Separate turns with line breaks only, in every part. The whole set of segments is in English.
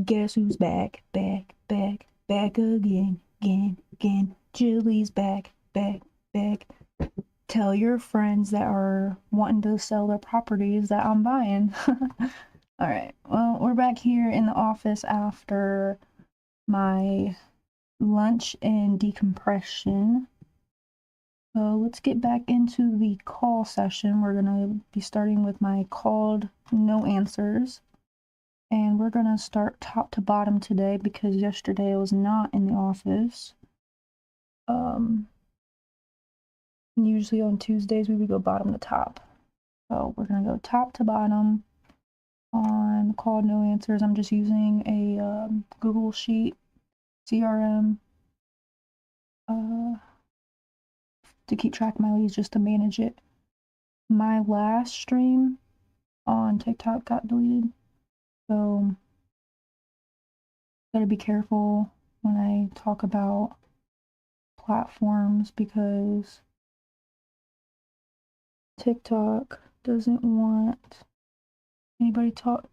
Guess who's back, back, back, back again, again, again. Jilly's back, back, back. Tell your friends that are wanting to sell their properties that I'm buying. All right, well, we're back here in the office after my lunch and decompression. So let's get back into the call session. We're gonna be starting with my called no answers. And we're gonna start top to bottom today because yesterday I was not in the office. Usually on Tuesdays we would go bottom to top. So we're gonna go top to bottom on called no answers. I'm just using a Google Sheet CRM to keep track of my leads, just to manage it. My last stream on TikTok got deleted, so gotta be careful when I talk about platforms because TikTok doesn't want anybody talking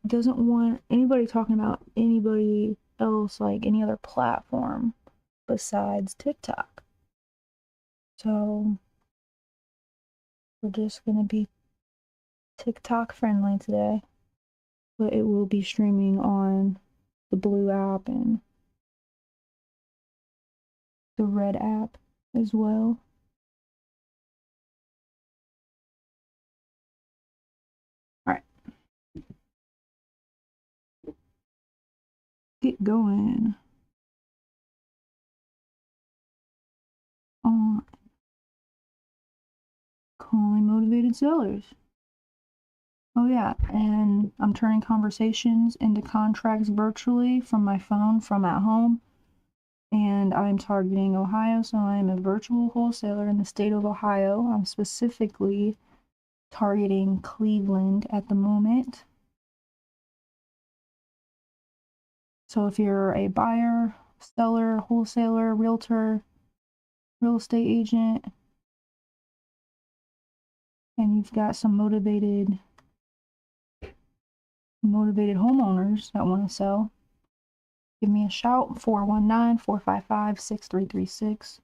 about anybody else, like any other platform besides TikTok. So we're just gonna be TikTok friendly today, but it will be streaming on the blue app and the red app as well. All right, get going on calling motivated sellers. Oh yeah, and I'm turning conversations into contracts virtually from my phone from at home. And I'm targeting Ohio, so I'm a virtual wholesaler in the state of Ohio. I'm specifically targeting Cleveland at the moment. So if you're a buyer, seller, wholesaler, realtor, real estate agent, and you've got some motivated homeowners that want to sell, give me a shout. 419-455-6336,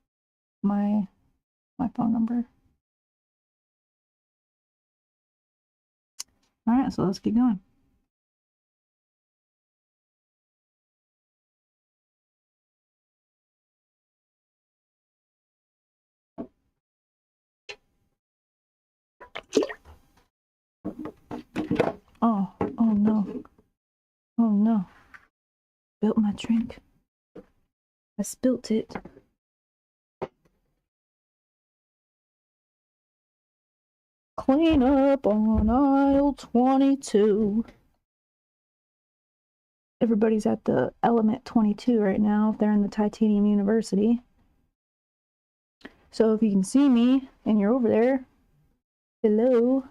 my phone number. All right, so let's get going. Oh no. Oh no. Spilt my drink. I spilt it. Clean up on aisle 22. Everybody's at the element 22 right now if they're in the Titanium University. So if you can see me and you're over there, hello.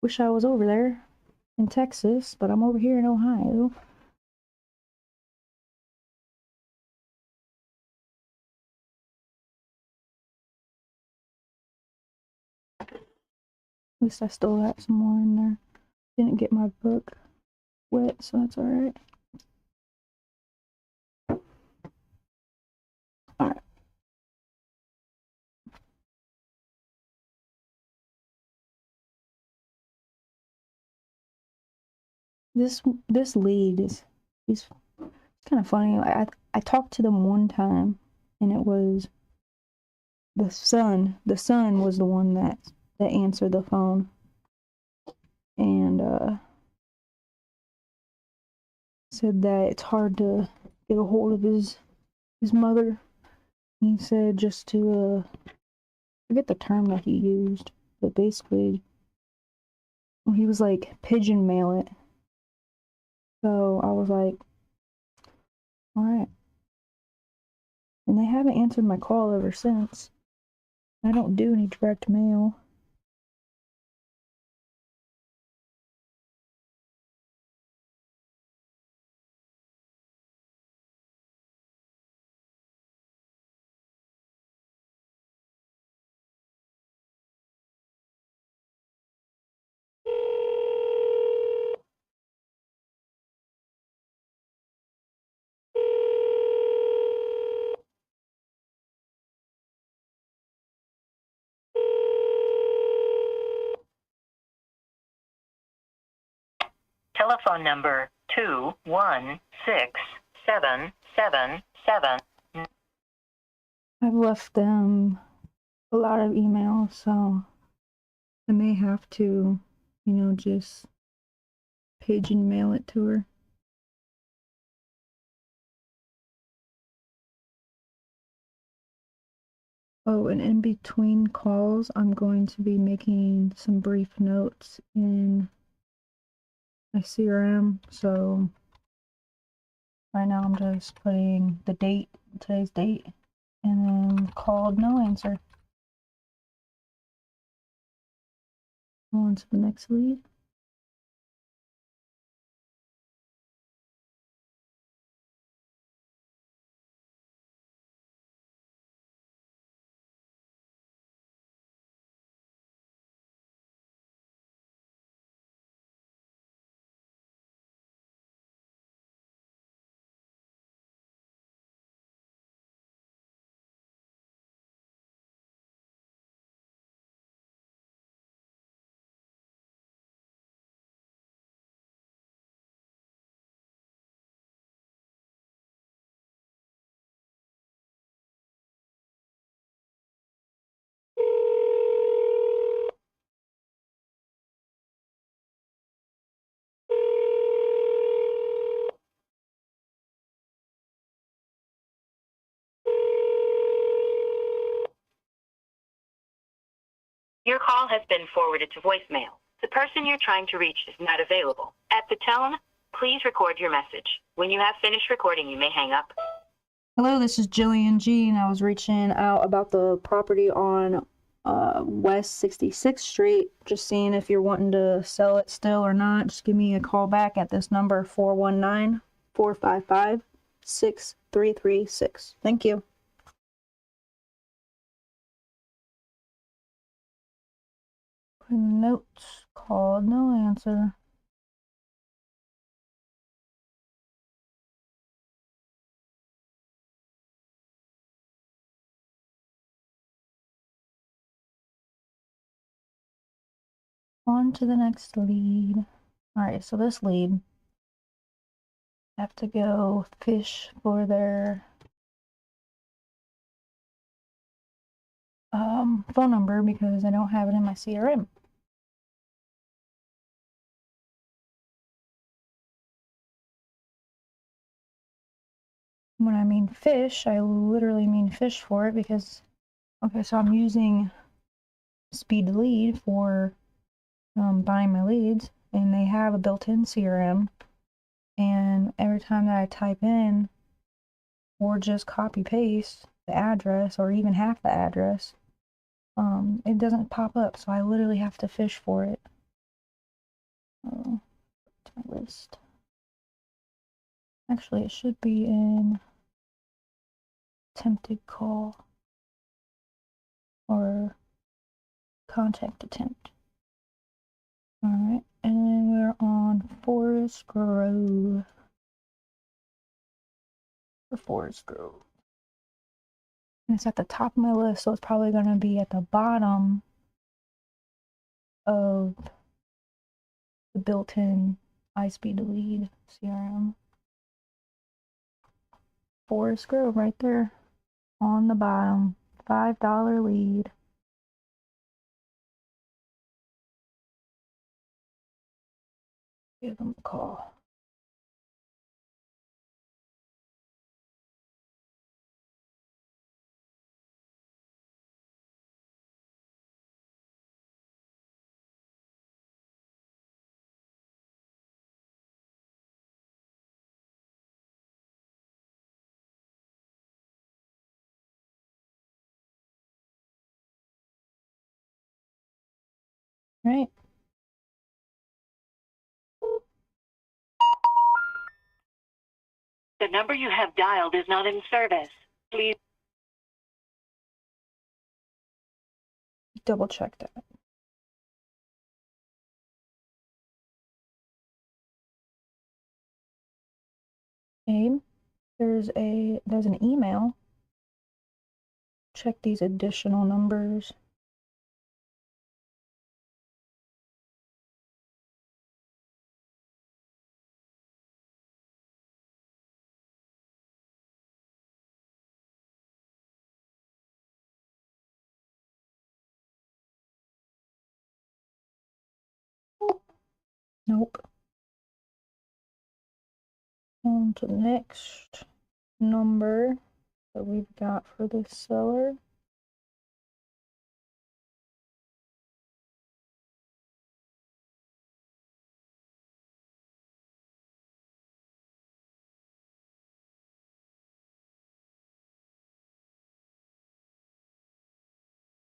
Wish I was over there in Texas, but I'm over here in Ohio. At least I still got some more in there. Didn't get my book wet, so that's alright. Alright. This lead is kind of funny. I talked to them one time, and it was the son. The son was the one that answered the phone, and said that it's hard to get a hold of his mother. He said just to forget the term that he used, but basically he was like pigeon mail it. So I was like, all right. And they haven't answered my call ever since. I don't do any direct mail.
Telephone number 216777.
I've left them a lot of emails, so I may have to, just page and mail it to her. Oh, and in between calls, I'm going to be making some brief notes in my CRM. So right now I'm just putting the date, today's date, and then called no answer. On to the next lead.
Your call has been forwarded to voicemail. The person you're trying to reach is not available. At the tone, please record your message. When you have finished recording, you may hang up.
Hello, this is Jillian G, and I was reaching out about the property on West 66th Street. Just seeing if you're wanting to sell it still or not. Just give me a call back at this number, 419-455-6336. Thank you. Notes, called, no answer. On to the next lead. Alright, so this lead, I have to go fish for their phone number because I don't have it in my CRM. When I mean fish, I literally mean fish for it because, okay, so I'm using Speed to Lead for buying my leads, and they have a built-in CRM, and every time that I type in or just copy paste the address or even half the address, it doesn't pop up, so I literally have to fish for it. Oh, to my list. Actually, it should be in attempted call or contact attempt. Alright, and then we're on Forest Grove. For Forest Grove. And it's at the top of my list, so it's probably going to be at the bottom of the built-in iSpeed to Lead CRM. Forest Grove right there on the bottom. $5 lead. Give them a call. Right.
The number you have dialed is not in service. Please
Double check that. Okay. There's an email. Check these additional numbers. Nope. On to the next number that we've got for this seller.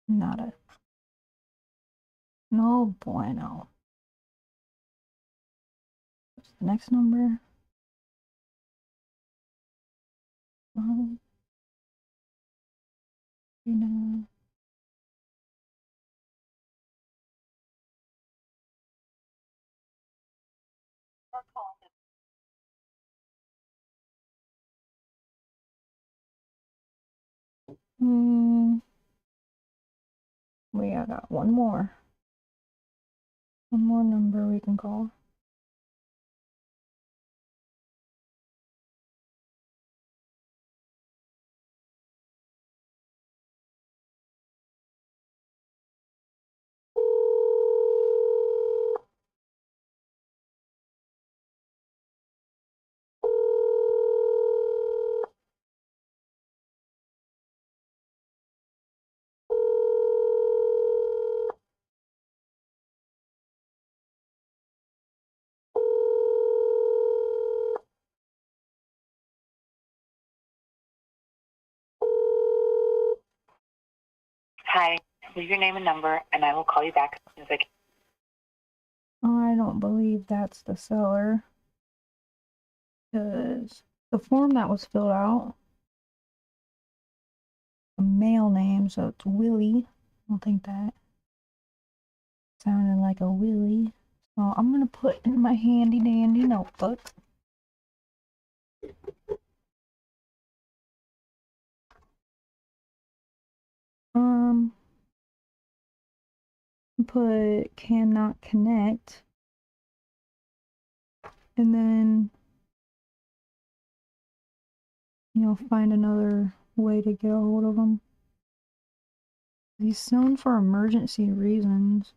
Nada. No bueno. What's the next number? You know. We got one more. One more number we can call.
Hi, leave your name and number, and I will call you back as soon as I can.
I don't believe that's the seller, because the form that was filled out, a male name, so it's Willie. I don't think that sounded like a Willie. So I'm gonna put in my handy dandy notebook. Put cannot connect, and then find another way to get a hold of him. He's known for emergency reasons.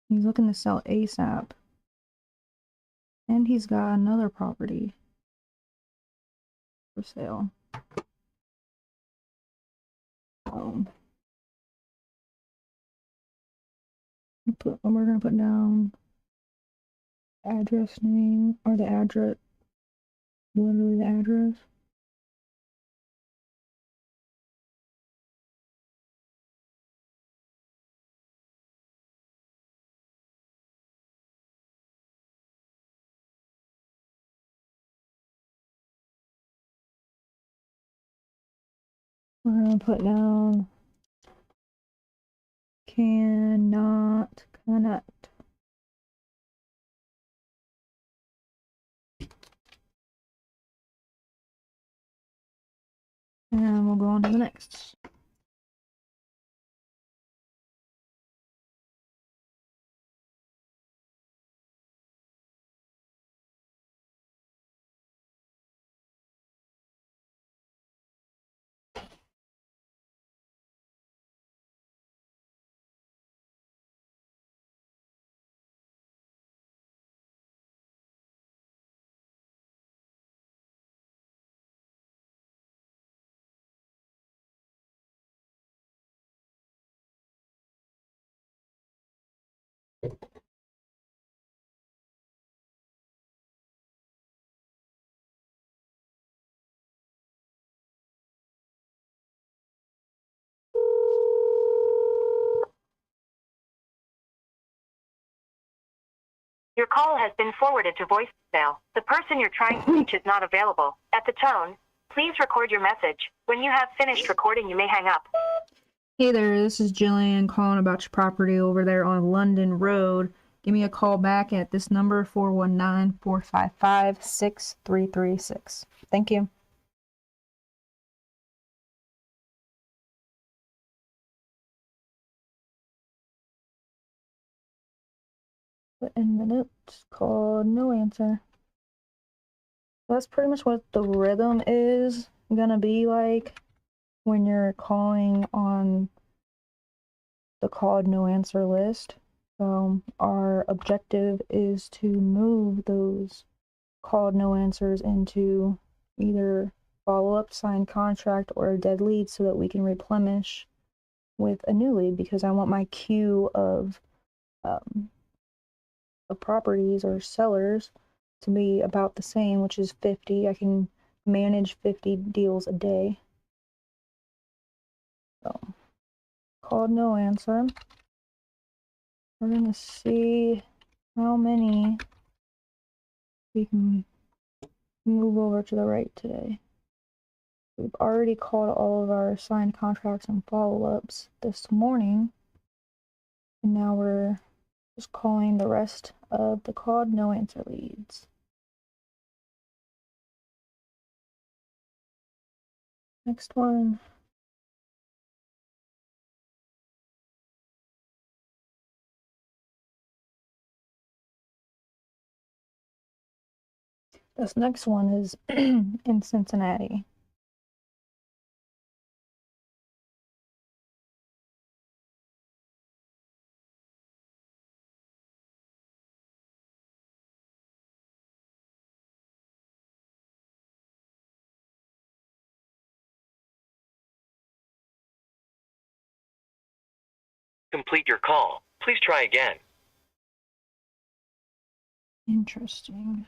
He's looking to sell ASAP, and he's got another property for sale. We're gonna put down address name, or the address, literally the address. We're gonna put down cannot connect. And we'll go on to the next.
Your call has been forwarded to voicemail. The person you're trying to reach is not available. At the tone, please record your message. When you have finished recording, you may hang up.
Hey there, this is Jillian calling about your property over there on London Road. Give me a call back at this number, 419-455-6336. Thank you. Put in minutes, call, no answer. That's pretty much what the rhythm is gonna be like when you're calling on the called no answer list. Our objective is to move those called no answers into either follow-up, signed contract, or a dead lead so that we can replenish with a new lead, because I want my queue of properties or sellers to be about the same, which is 50. I can manage 50 deals a day. So, called no answer. We're gonna see how many we can move over to the right today. We've already called all of our signed contracts and follow-ups this morning, and now we're just calling the rest of the called no answer leads. Next one. This next one is in Cincinnati.
Complete your call. Please try again.
Interesting.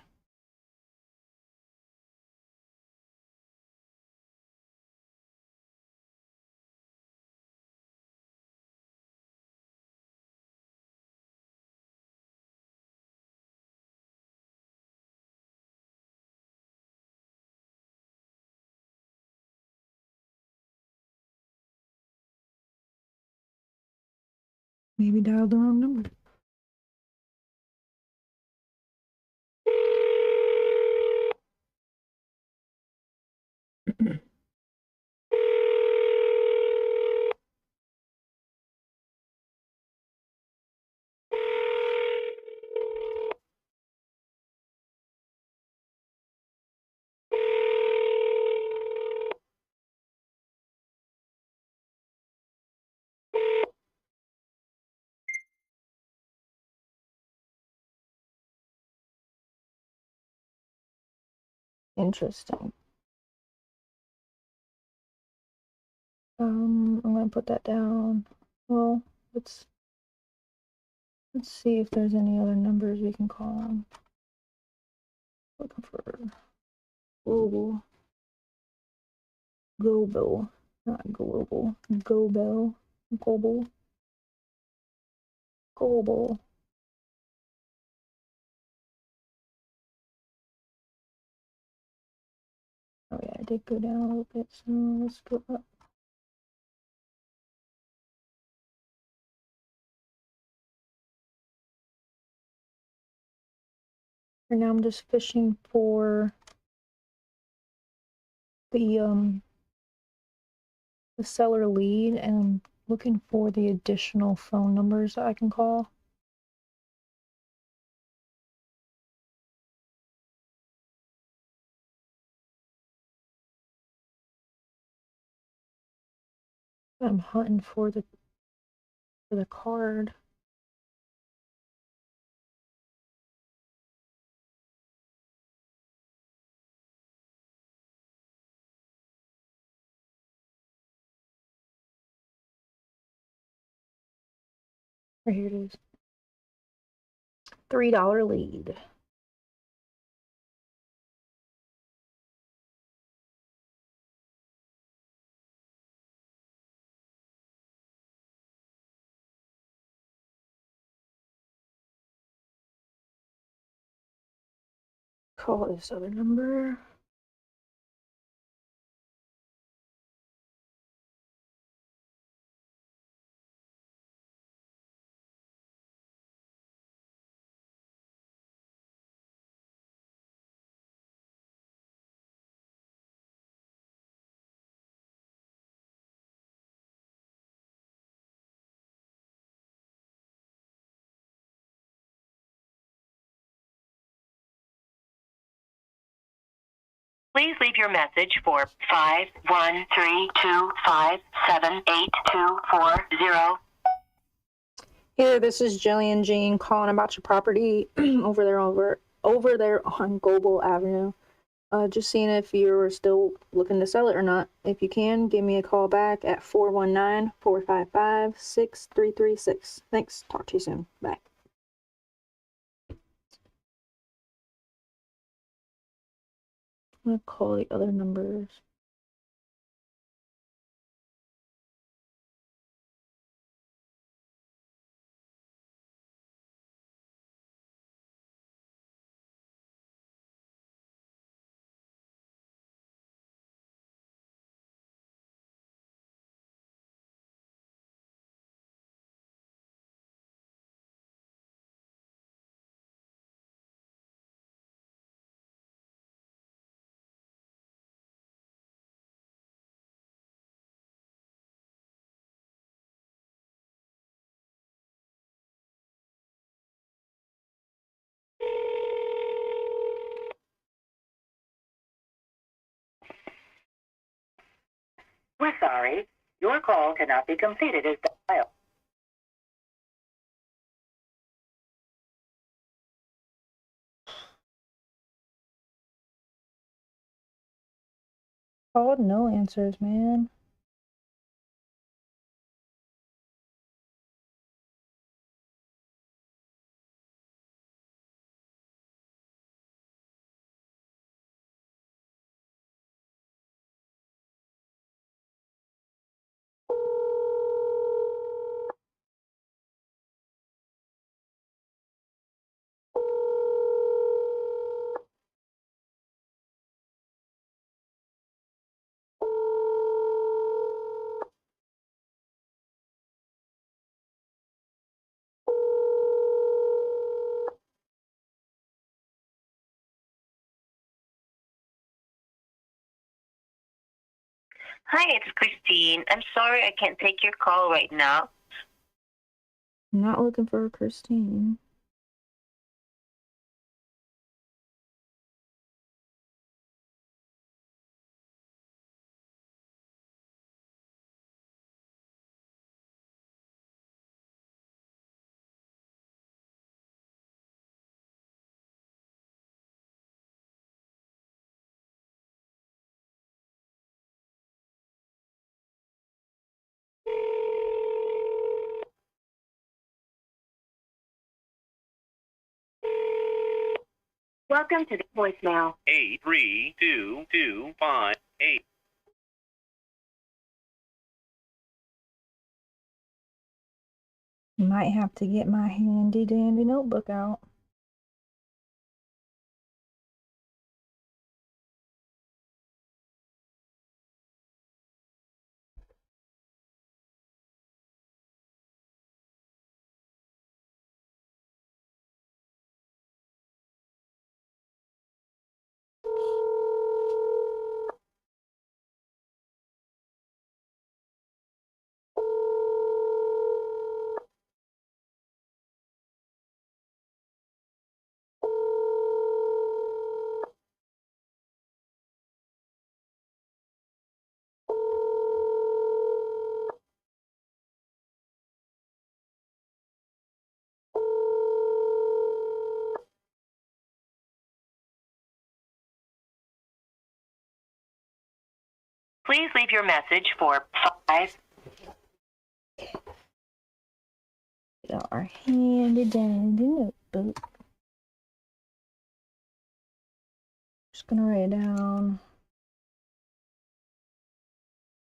Maybe dialed the wrong number. Interesting. I'm gonna put that down. Well, let's see if there's any other numbers we can call on. Looking for global, not global, global. Oh yeah, I did go down a little bit, so let's go up. And now I'm just fishing for the seller lead, and I'm looking for the additional phone numbers that I can call. I'm hunting for the card. Right here it is. $3 lead. Call this other number.
Please leave your message for 51325782440.
Hey, this is Jillian Jean calling about your property over there on Global Avenue. Just seeing if you're still looking to sell it or not. If you can, give me a call back at 419-455-6336. Thanks. Talk to you soon. Bye. I'm gonna call the other numbers.
We're sorry. Your call cannot be completed as dialed.
Called, no answers, man.
Hi, it's Christine. I'm sorry I can't take your call right now.
I'm not looking for Christine.
Welcome to the voicemail. 83225.
Might have to get my handy dandy notebook out.
Please leave your message for 5.
Get out our handy dandy notebook. Just gonna write down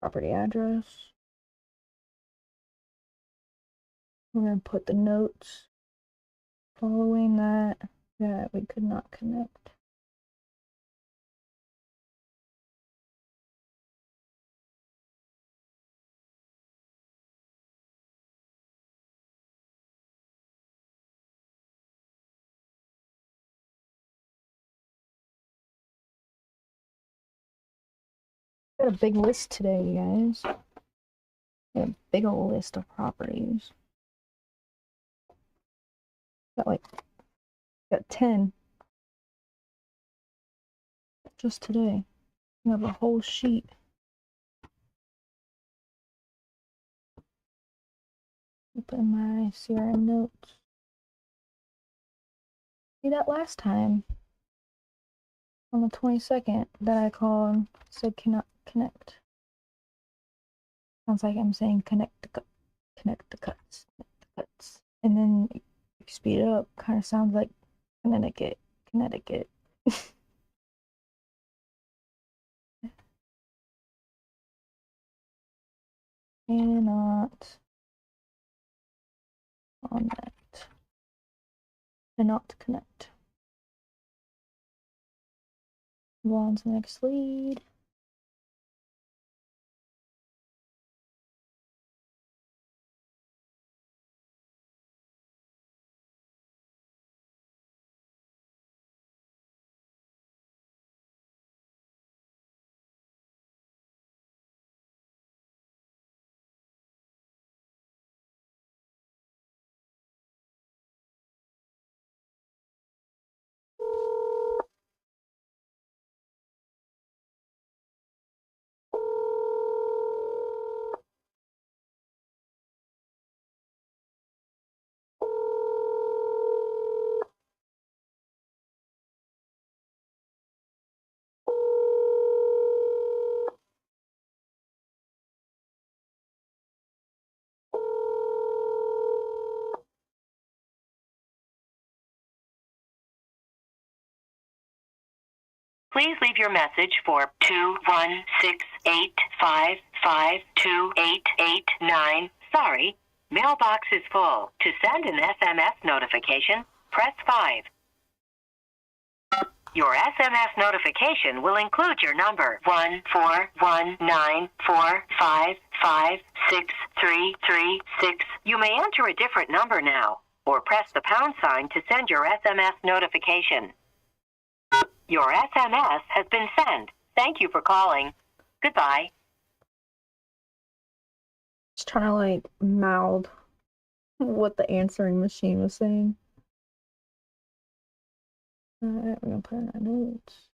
property address. We're gonna put the notes following that we could not connect. Got a big list today, you guys. Got a big old list of properties. Got 10 just today. We have a whole sheet. Put in my CRM notes. See that last time on the 22nd that I called and said cannot connect. Sounds like I'm saying connect the cuts, connect the cuts, connect the cuts. And then if you speed it up, kind of sounds like Connecticut, Connecticut. Cannot connect. Cannot connect. Move on to the next lead.
Please leave your message for 216-855-2889. Sorry, mailbox is full. To send an SMS notification, press 5. Your SMS notification will include your number 14194556336. You may enter a different number now, or press the pound sign to send your SMS notification. Your SMS has been sent. Thank you for calling. Goodbye.
Just trying to like mouth what the answering machine was saying. Alright, we're gonna put in our notes.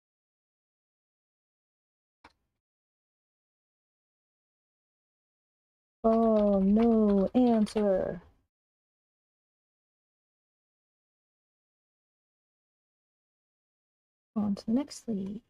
Oh, no answer. On to the next lead.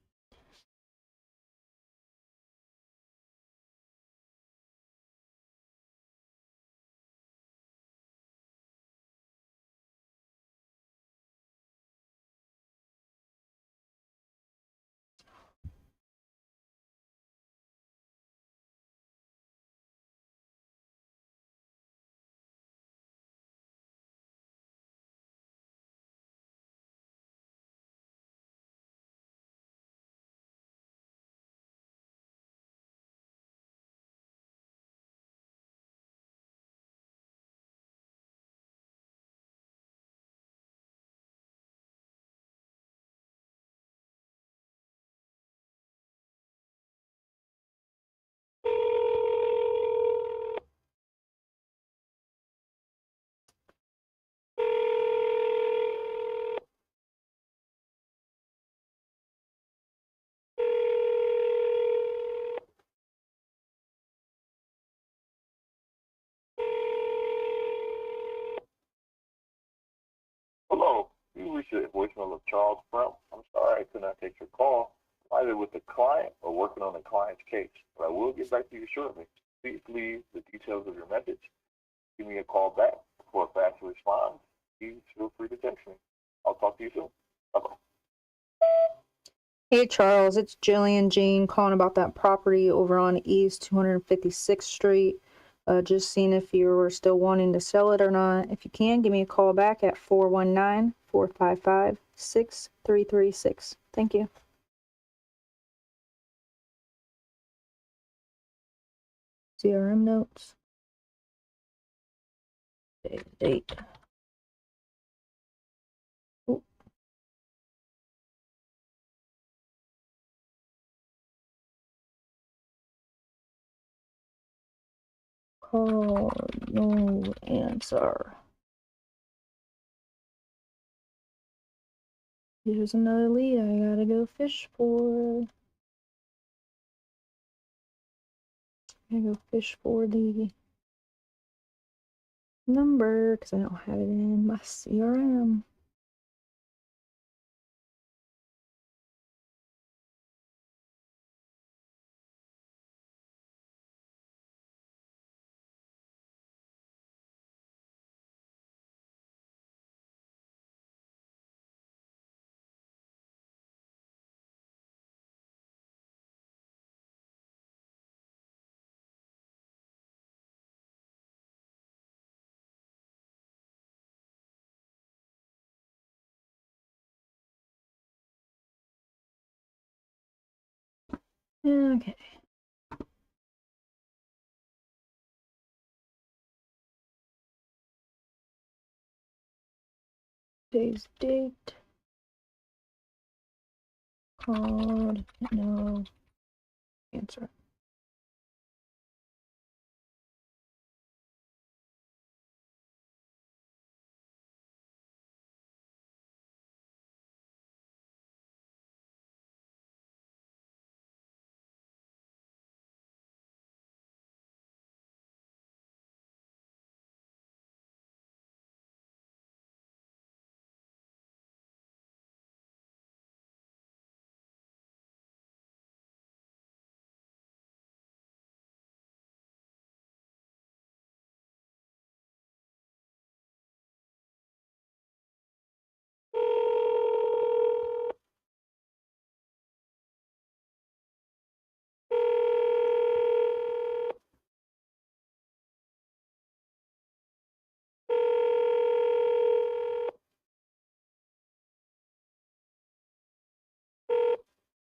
Hello, you reached the voicemail of Charles Brown. I'm sorry I could not take your call. I'm either with the client or working on the client's case, but I will get back to you shortly. Please leave the details of your message. Give me a call back for a faster response. Please feel free to text me. I'll talk to you soon. Bye-bye.
Hey Charles, it's Jillian Jean calling about that property over on East 256th Street. Just seeing if you were still wanting to sell it or not. If you can, give me a call back at 419-455-6336. Thank you. CRM notes. Date. Ooh. Call, no answer. Here's another lead I gotta go fish for. I gotta go fish for the number because I don't have it in my CRM. Okay. Today's date. Called. No answer.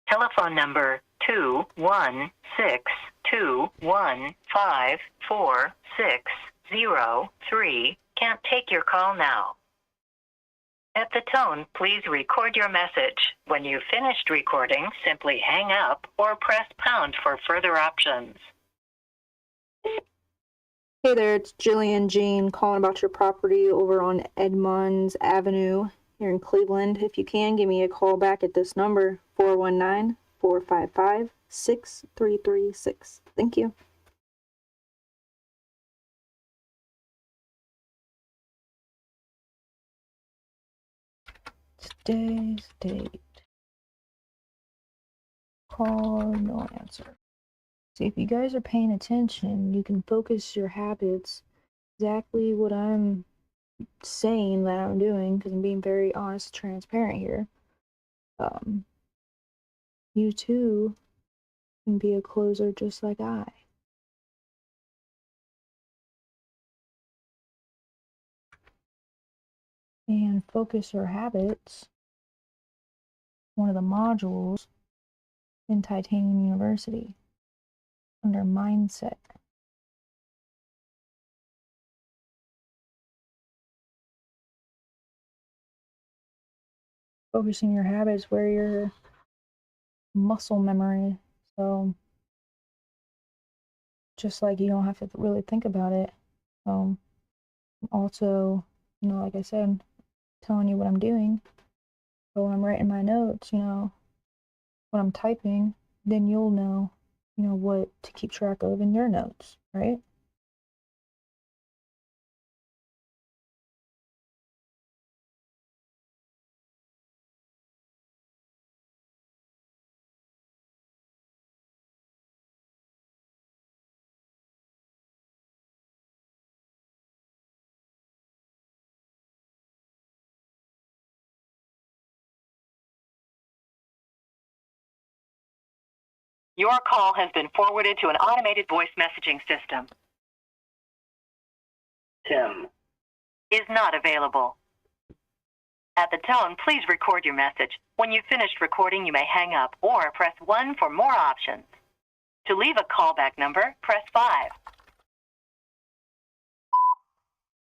Telephone number 21621544603 can't take your call now. At the tone, please record your message. When you've finished recording, simply hang up or press pound for further options.
Hey there, it's Jillian Jean calling about your property over on Edmonds Avenue here in Cleveland. If you can, give me a call back at this number, 419-455-6336. Thank you. Today's date. Call, no answer. See, if you guys are paying attention, you can focus your habits exactly what I'm saying that I'm doing, because I'm being very honest, transparent here. You too can be a closer just like I. And focus your habits, one of the modules in Titanium University under mindset. Focusing your habits where your muscle memory. So just like you don't have to really think about it. Also, like I said, telling you what I'm doing. So when I'm writing my notes, when I'm typing, then you'll know, what to keep track of in your notes, right?
Your call has been forwarded to an automated voice messaging system. Tim is not available. At the tone, please record your message. When you've finished recording, you may hang up or press 1 for more options. To leave a callback number, press 5.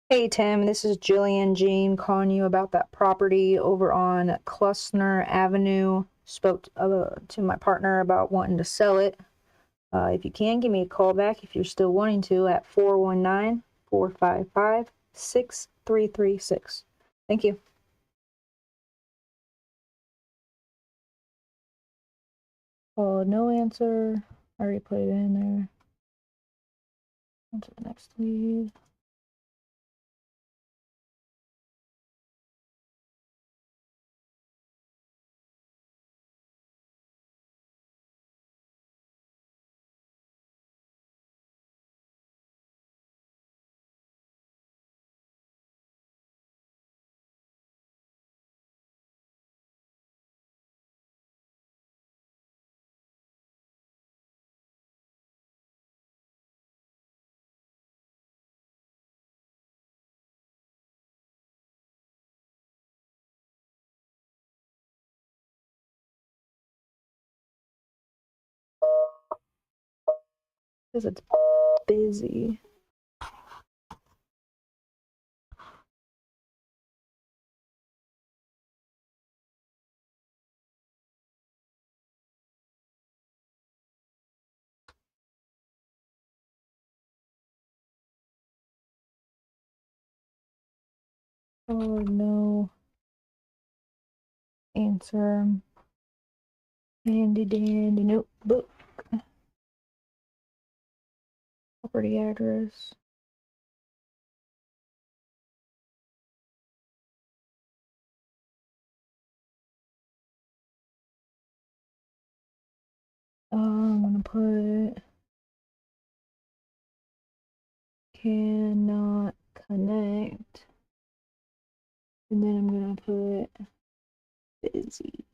Hey Tim, this is Jillian Jean calling you about that property over on Klusner Avenue. Spoke to my partner about wanting to sell it. If you can, give me a call back if you're still wanting to at 419-455-6336. Thank you. Oh, no answer. I already put it in there. On to the next lead. Because it's busy. Oh no. Answer. Handy dandy notebook. Property address. I'm gonna put cannot connect. And then I'm gonna put busy.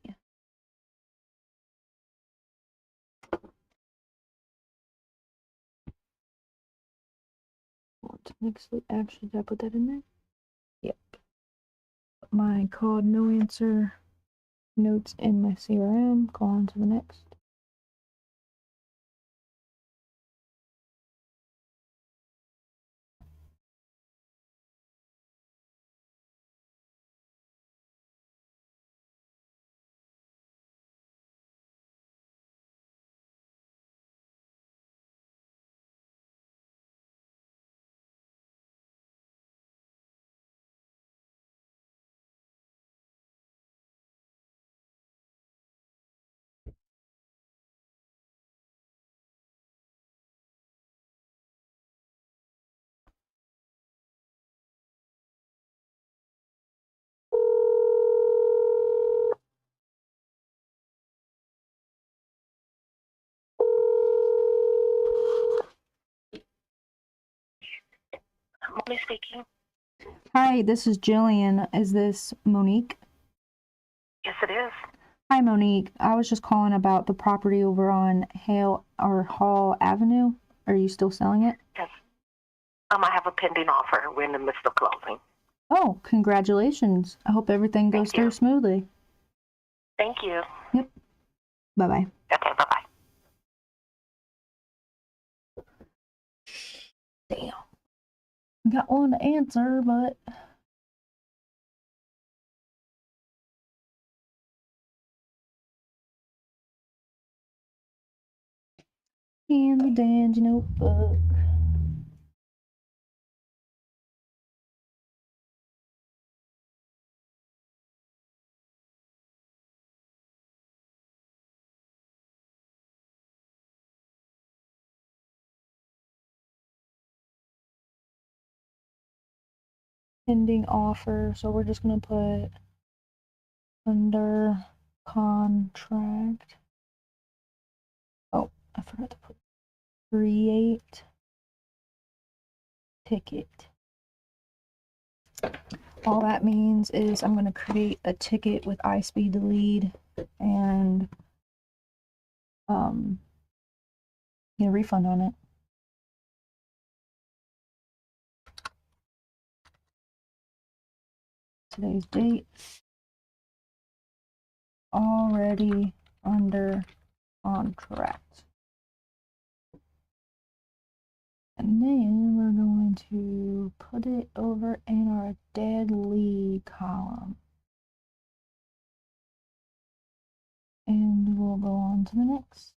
Next actually, did I put that in there? Yep. My called no answer notes in my CRM. Go on to the next.
Mommy speaking.
Hi, this is Jillian. Is this Monique?
Yes, it is.
Hi, Monique. I was just calling about the property over on Hall Avenue. Are you still selling it?
Yes. I have a pending offer. We're in the midst of closing.
Oh, congratulations. I hope everything goes through smoothly.
Thank you.
Yep. Bye-bye.
Okay, bye-bye.
Damn. Got one to answer, but handy dandy notebook. Pending offer, so we're just gonna put under contract. Oh, I forgot to put create ticket. All that means is I'm gonna create a ticket with iSpeed to lead and get a refund on it. Today's date. Already under contract. And then we're going to put it over in our dead lead column. And we'll go on to the next.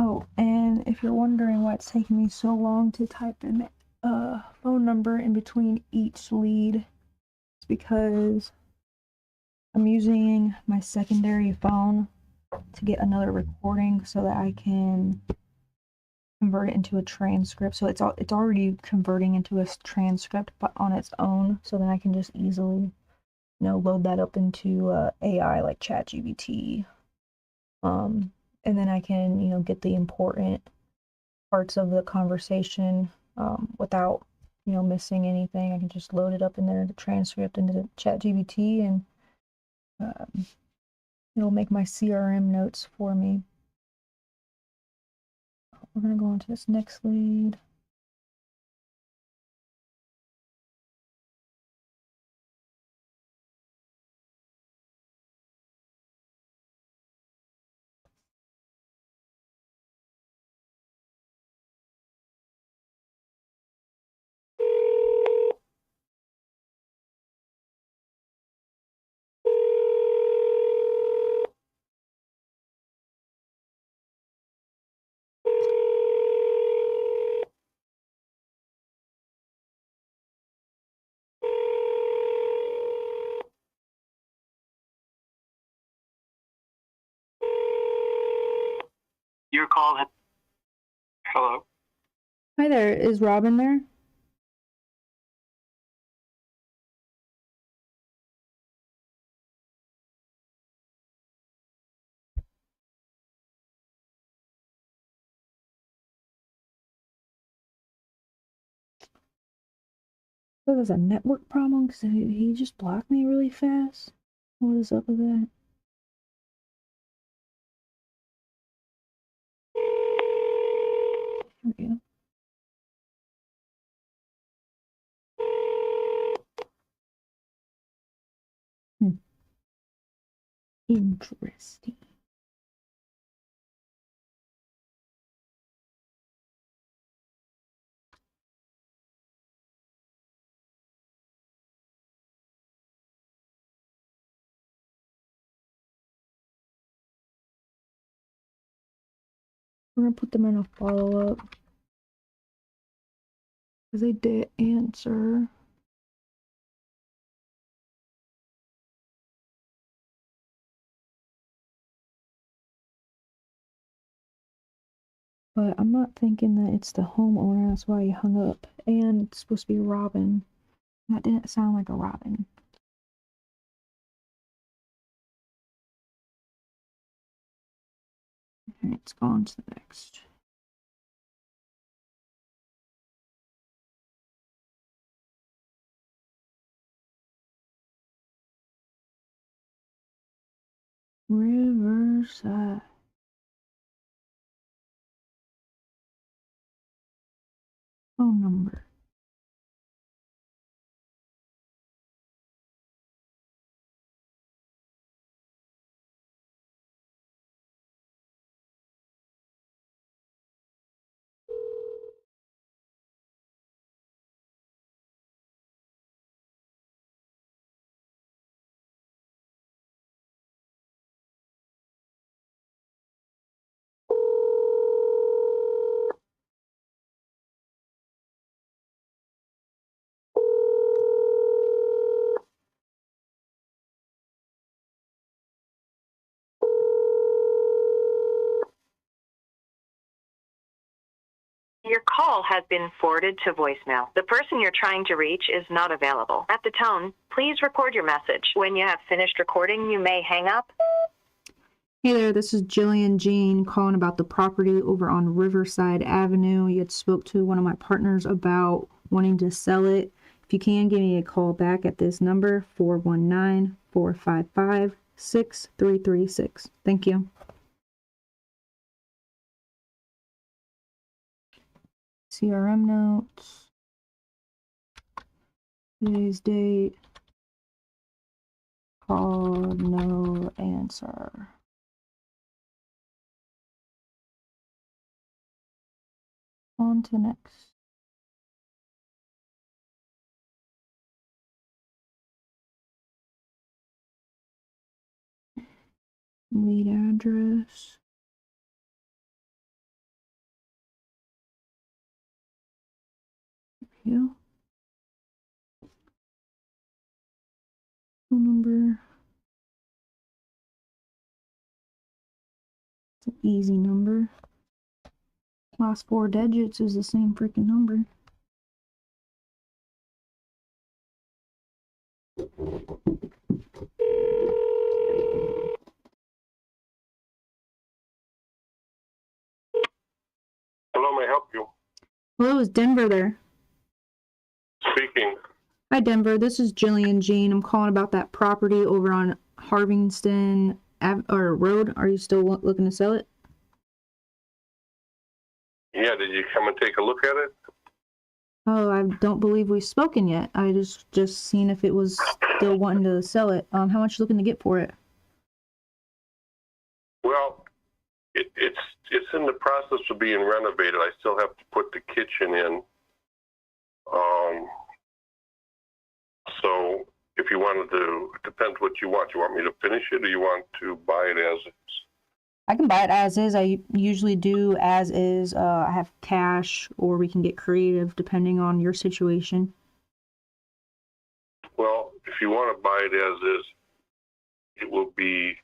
Oh, and if you're wondering why it's taking me so long to type in a phone number in between each lead, it's because I'm using my secondary phone to get another recording so that I can convert it into a transcript. So it's already converting into a transcript, but on its own, so then I can just easily, load that up into AI like ChatGPT. And then I can, get the important parts of the conversation without, missing anything. I can just load it up in there, the transcript into the ChatGPT, and it'll make my CRM notes for me. We're gonna go on to this next lead.
Your call has... Hello?
Hi there, is Robin there? Oh, there's a network problem because he just blocked me really fast. What is up with that? There we go. Interesting. We're gonna put them in a follow-up because they did answer. But I'm not thinking that it's the homeowner, that's why he hung up. And it's supposed to be Robin. That didn't sound like a Robin. Alright, let's go on to the next. Riverside. Phone number.
Your call has been forwarded to voicemail. The person you're trying to reach is not available. At the tone, please record your message. When you have finished recording, you may hang up.
Hey there, this is Jillian Jean calling about the property over on Riverside Avenue. You had spoke to one of my partners about wanting to sell it. If you can, give me a call back at this number, 419-455-6336. Thank you. CRM notes. Today's date. Call, no answer. On to next. Lead address. There we go. Phone number. It's an easy number. Last 4 digits is the same freaking number.
Hello, may I help you?
Hello, is Denver there?
Speaking.
Hi, Denver. This is Jillian Jean. I'm calling about that property over on Harvington Road. Are you still looking to sell it?
Yeah, did you come and take a look at it?
Oh, I don't believe we've spoken yet. I just seen if it was still wanting to sell it. How much you looking to get for it?
Well, it's in the process of being renovated. I still have to put the kitchen in. So if you wanted to, it depends what you want. You want me to finish it, or you want to buy it as is?
I can buy it as is. I usually do as is. I have cash, or we can get creative depending on your situation.
Well, if you want to buy it as is, it will be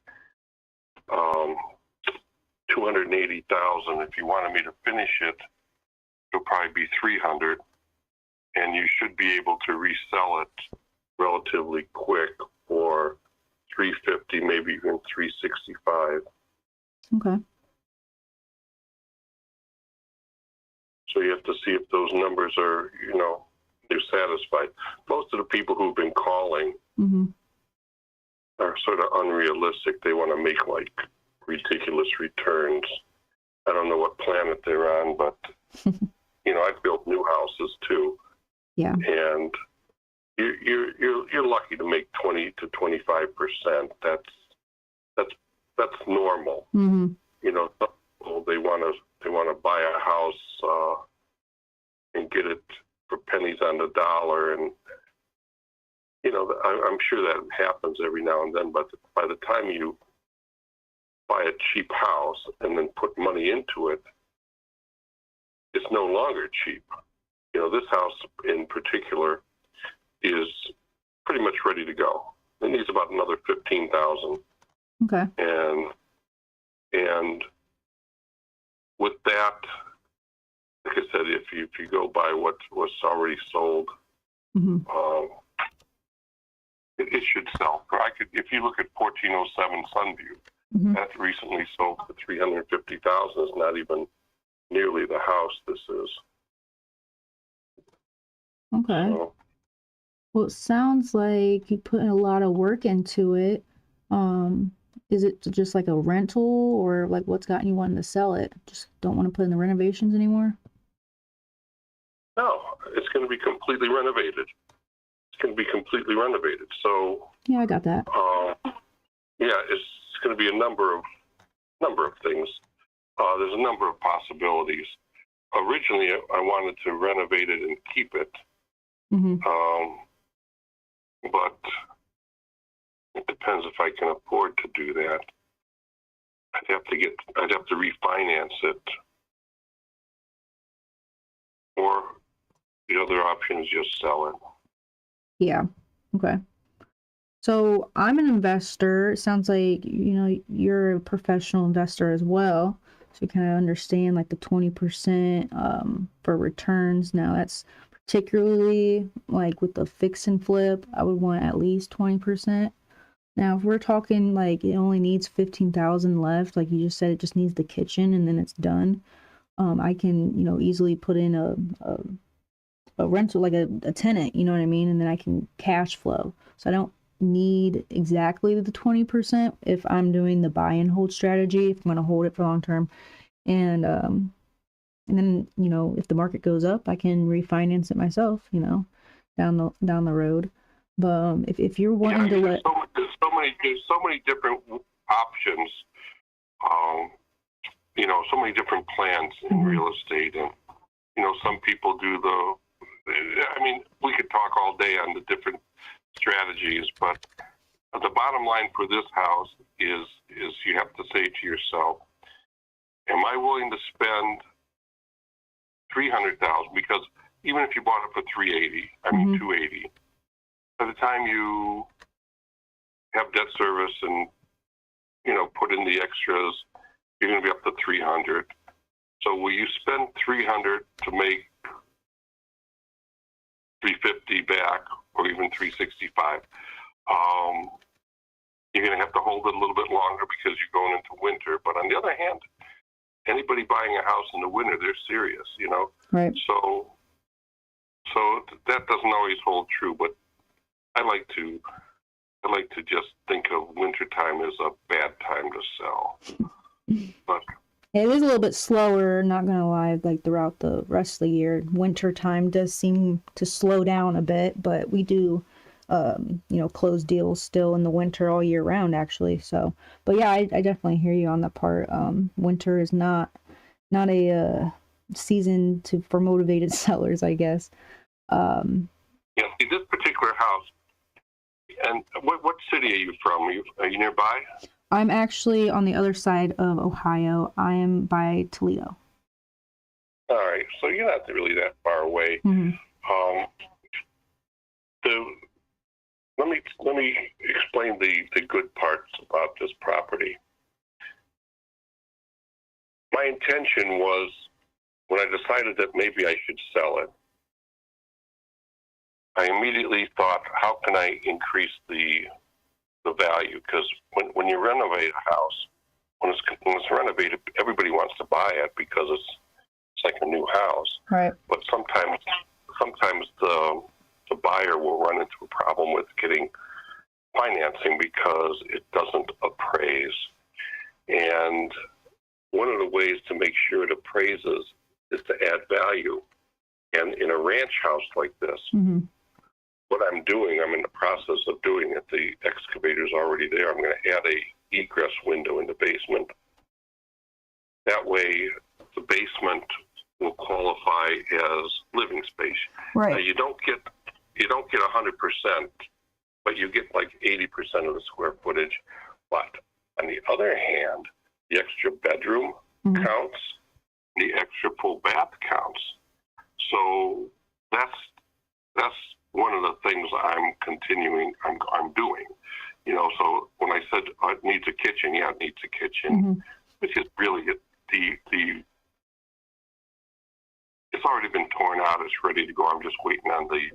$280,000. If you wanted me to finish it, it'll probably be $300,000, and you should be able to resell it relatively quick for $350,000, maybe even $365,000.
Okay.
So you have to see if those numbers are, you're satisfied. Most of the people who've been calling
Mm-hmm.
are sort of unrealistic. They want to make like ridiculous returns. I don't know what planet they're on, but I've built new houses too.
Yeah.
And you're lucky to make 20 to 25%. That's normal.
Mm-hmm.
Some people, they want to buy a house and get it for pennies on the dollar, and I'm sure that happens every now and then. But by the time you buy a cheap house and then put money into it, it's no longer cheap. This house in particular is pretty much ready to go. It needs about another $15,000.
Okay.
And with that, like I said, if you go by what was already sold,
Mm-hmm.
it should sell. If you look at 1407 Sunview,
Mm-hmm.
that recently sold for $350,000. Is not even nearly the house this is.
Okay.
So,
Well, it sounds like you put in a lot of work into it. Is it just like a rental, or like what's gotten you wanting to sell it? Just don't want to put in the renovations anymore?
no, it's going to be completely renovated. It's going to be completely renovated. So,
Yeah, I got that.
yeah, it's going to be a number of things. There's a number of possibilities. Originally, I wanted to renovate it and keep it,
Mm-hmm.
but it depends if I can afford to do that. I'd have to refinance it, or the other option is just sell it.
Yeah. Okay. So I'm an investor. It sounds like, you're a professional investor as well. So you kind of understand like the 20% for returns. Now that's particularly like with the fix and flip, I would want at least 20%. Now, if we're talking like it only needs 15,000 left, like you just said, it just needs the kitchen and then it's done. I can, easily put in a rental, like a tenant, you know what I mean? And then I can cash flow. So I don't need exactly the 20% if I'm doing the buy and hold strategy, if I'm going to hold it for long term. And then, if the market goes up, I can refinance it myself, down the road. But if you're wanting to let,
there's so many different options. So many different plans in
Mhm.
real estate, and some people do we could talk all day on the different strategies, but the bottom line for this house is you have to say to yourself, am I willing to spend $300,000? Because even if you bought it for $380,000,
Mhm.
$280,000, by the time you have debt service and put in the extras, you're going to be up to $300,000. So will you spend $300,000 to make $350,000 back, or even $365,000? You're going to have to hold it a little bit longer because you're going into winter. But on the other hand, anybody buying a house in the winter, they're serious,
right.
So that doesn't always hold true. But I like to just think of wintertime as a bad time to sell. But
It is a little bit slower, not gonna lie, like throughout the rest of the year. Winter time does seem to slow down a bit, but we do, close deals still in the winter all year round, actually. So, but yeah, I definitely hear you on that part. Winter is not a season for motivated sellers, I guess.
Yeah, see, this particular house, and what city are you from? Are you nearby?
I'm actually on the other side of Ohio. I am by Toledo.
All right, so you're not really that far away.
Mm-hmm.
Let me explain the good parts about this property. My intention was, when I decided that maybe I should sell it, I immediately thought, how can I increase the value? Because when you renovate a house, when it's renovated, everybody wants to buy it because it's like a new house.
Right.
But sometimes the buyer will run into a problem with getting financing because it doesn't appraise. And one of the ways to make sure it appraises is to add value. And in a ranch house like this,
mm-hmm.
what I'm doing, I'm in the process of doing it. The excavator's already there. I'm going to add a egress window in the basement. That way, the basement will qualify as living space.
Right.
Now, you don't get 100%, but you get like 80% of the square footage. But on the other hand, the extra bedroom
mm-hmm.
counts, the extra full bath counts. So that's one of the things I'm doing. So when I said it needs a kitchen, yeah, it needs a kitchen,
mm-hmm.
which is really it's already been torn out. It's ready to go. I'm just waiting on the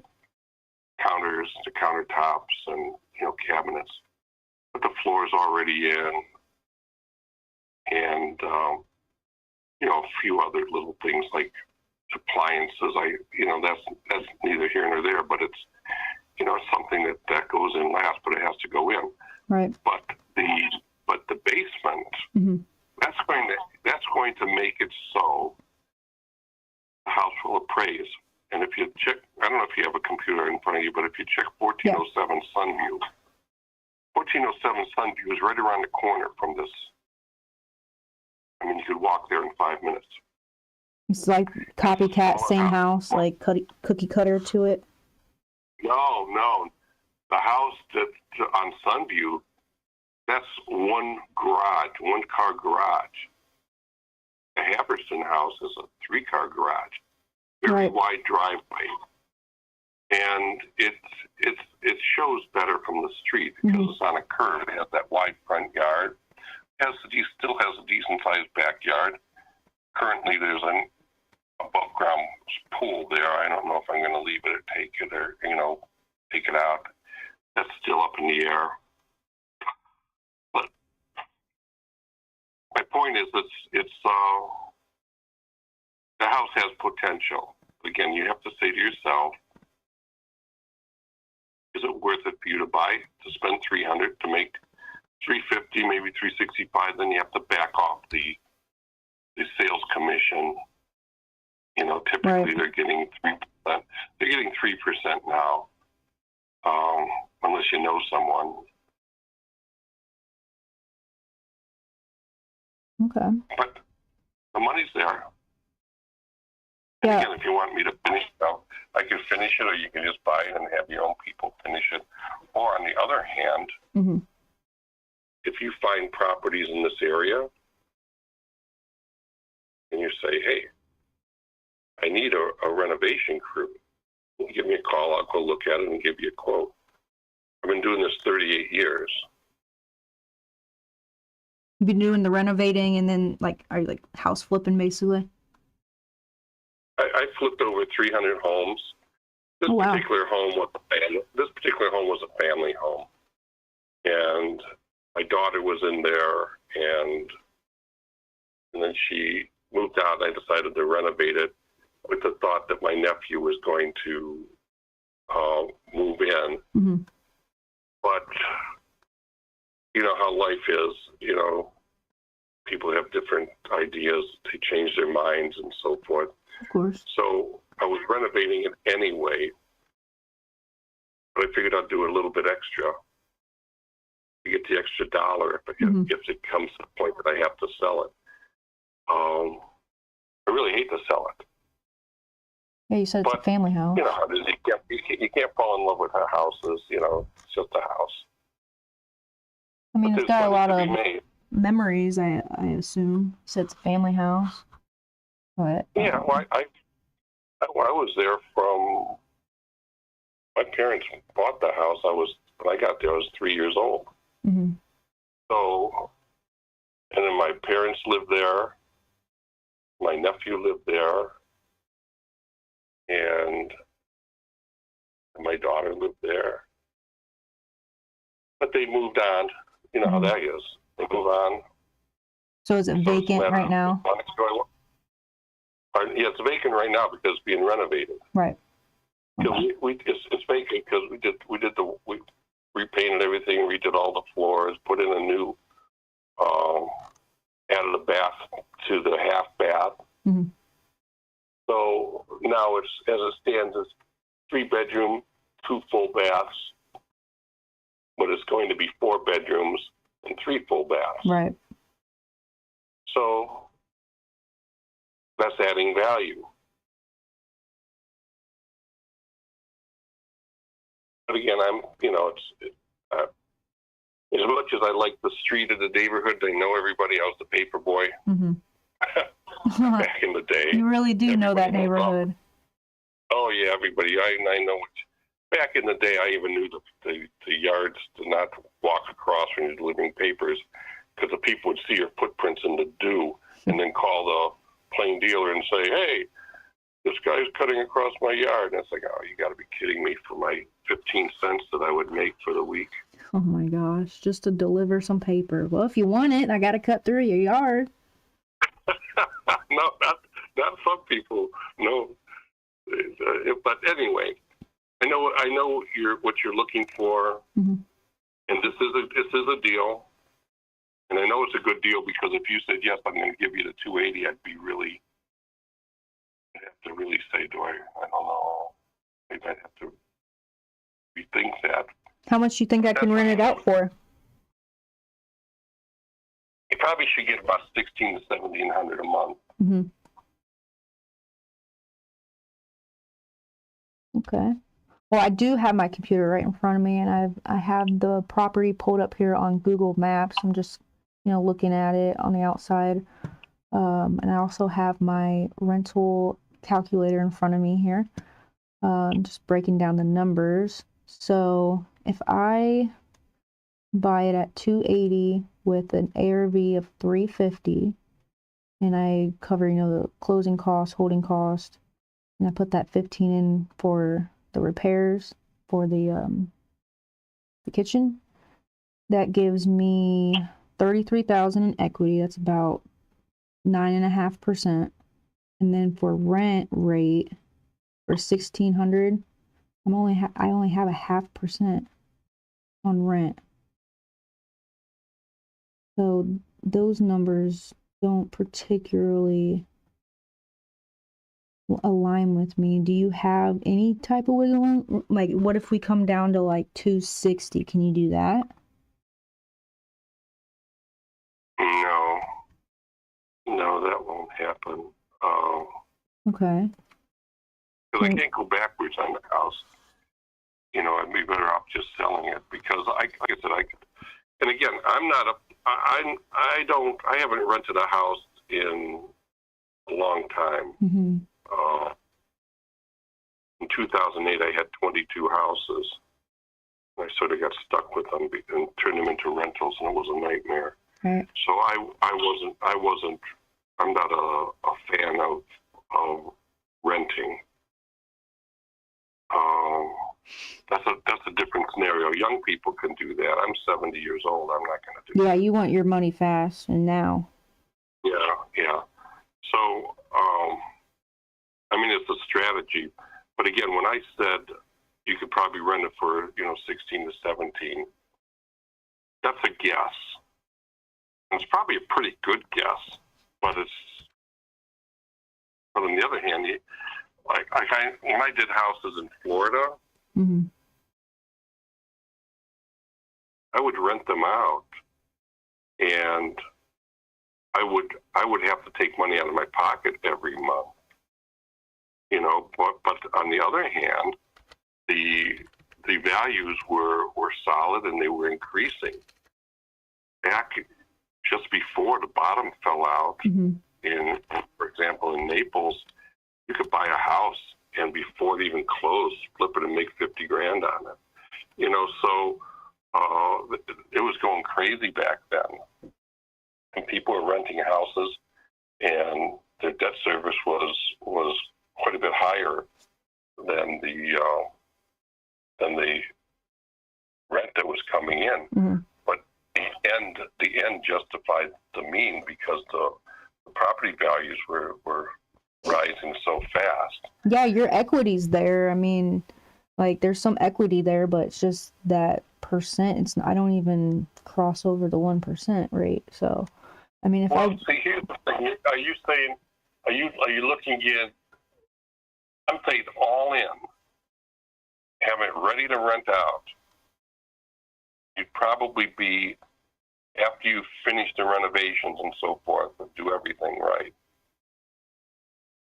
counters, the countertops, and cabinets. But the floor's already in, and a few other little things like appliances. That's neither here nor there, but it's it's something that goes in last, but it has to go in.
Right.
But the basement,
mm-hmm.
that's going to make it so the house will appraise. And if you check, I don't know if you have a computer in front of you, but if you check 1407 Sunview, 1407 Sunview is right around the corner from this. I mean, you could walk there in 5 minutes.
It's like copycat, same house, like cookie cutter to it.
No. The house that's on Sunview, that's one car garage. The Haverston house is a 3-car garage, very
right.
wide driveway, and it shows better from the street because
mm-hmm.
it's on a curve. It has that wide front yard. Still has a decent sized backyard. Currently, there's an above ground pool there. I don't know if I'm going to leave it or take it out. That's still up in the air. But my point is, the house has potential. Again, you have to say to yourself, is it worth it for you to buy, to spend $300 to make $350, maybe $365? Then you have to back off the sales commission. Typically
right.
They're getting 3%. They're getting 3% now, unless you know someone.
Okay.
But the money's there.
Yeah.
And again, if you want me to finish it out, I can finish it, or you can just buy it and have your own people finish it. Or on the other hand,
mm-hmm.
if you find properties in this area and you say, hey, I need a renovation crew, give me a call, I'll go look at it and give you a quote. I've been doing this 38 years.
You've been doing the renovating and then are you like house flipping basically?
I flipped over 300 homes. This particular home was a family home. And my daughter was in there, and then she moved out, and I decided to renovate it with the thought that my nephew was going to move in.
Mm-hmm.
But you know how life is, people have different ideas. They change their minds and so forth.
Of course.
So I was renovating it anyway, but I figured I'd do a little bit extra to get the extra dollar if it comes to the point that I have to sell it. I really hate to sell it.
Yeah, you said it's a family house.
You know how it is. You can't fall in love with houses. You know, it's just a house.
I mean,
But
it's got a
there's
lot
money
of
to be made.
memories, I assume. You said it's a family house. But
Yeah, well, I was there from, my parents bought the house. When I got there, I was 3 years old.
Mm-hmm.
So, and then my parents lived there. My nephew lived there. And my daughter lived there. But they moved on. You know how that is. They move on.
So is it vacant right now?
Yeah, it's vacant right now because it's being renovated.
Right. Okay.
It's vacant because we repainted everything, redid all the floors, put in a new, added a bath to the half bath.
Mm-hmm.
So now as it stands, it's 3-bedroom, 2 full baths, but it's going to be 4 bedrooms and 3 full baths.
Right.
So that's adding value. But again, as much as I like the street of the neighborhood, I know everybody. I was the paper boy back in the day.
You really do know that
Everybody knows
neighborhood.
Oh yeah, everybody. I know. Back in the day, I even knew the yards to not walk across when you're delivering papers, because the people would see your footprints in the dew, and then call the plain dealer and say, "Hey, this guy's cutting across my yard." And it's like, oh, you got to be kidding me for my 15 cents that I would make for the week.
Oh my gosh, just to deliver some paper. Well, if you want it, I got to cut through your yard.
No, not some people. No, but anyway, I know what you're looking for, and this is a deal, and I know it's a good deal because if you said yes, I'm going to give you the 280, I'd have to really say, I don't know, maybe I'd have to rethink that.
How much do you think I can rent it out for?
You probably should get about $1,600 to $1,700 a month.
Mm-hmm. Okay. Well, I do have my computer right in front of me, and I have the property pulled up here on Google Maps. I'm just, looking at it on the outside. And I also have my rental calculator in front of me here. Just breaking down the numbers. So if I buy it at 280 with an ARV of 350, and I cover, the closing cost, holding cost, and I put that 15 in for the repairs for the kitchen, that gives me 33,000 in equity. That's about 9.5%. And then for rent rate for 1,600, I only have 0.5% on rent. So those numbers don't particularly align with me. Do you have any type of wiggle room? Like, what if we come down to like 260? Can you do that?
No, that won't happen.
Okay.
Because I can't go backwards on the house. I'd be better off just selling it because, like I said, and again, I haven't rented a house in a long time.
Mm-hmm.
In 2008, I had 22 houses. I sort of got stuck with them and turned them into rentals, and it was a nightmare.
Right.
So I'm not a fan of renting. That's a different scenario. Young people can do that. I'm 70 years old. I'm not going to do that.
Yeah, you want your money fast and now.
Yeah. So, it's a strategy. But again, when I said you could probably rent it for, 16 to 17, that's a guess. It's probably a pretty good guess, but on the other hand, when I did houses in Florida,
Mm-hmm.
I would rent them out, and I would have to take money out of my pocket every month. But on the other hand, the values were solid and they were increasing. Back just before the bottom fell out,
Mm-hmm.
for example, in Naples, you could buy a house and before it even closed, flip it and make $50,000 on it. So it was going crazy back then. And people were renting houses, and their debt service was quite a bit higher than the rent that was coming in.
Mm-hmm.
But the end justified the mean because the property values were rising so fast.
Yeah, your equity's there. I mean, like there's some equity there, but it's just that percent. I don't even cross over the 1% rate. So, I mean, if
see, here's the thing. Are you looking at? I'm saying all in, have it ready to rent out. You'd probably be, after you finish the renovations and so forth, and do everything right,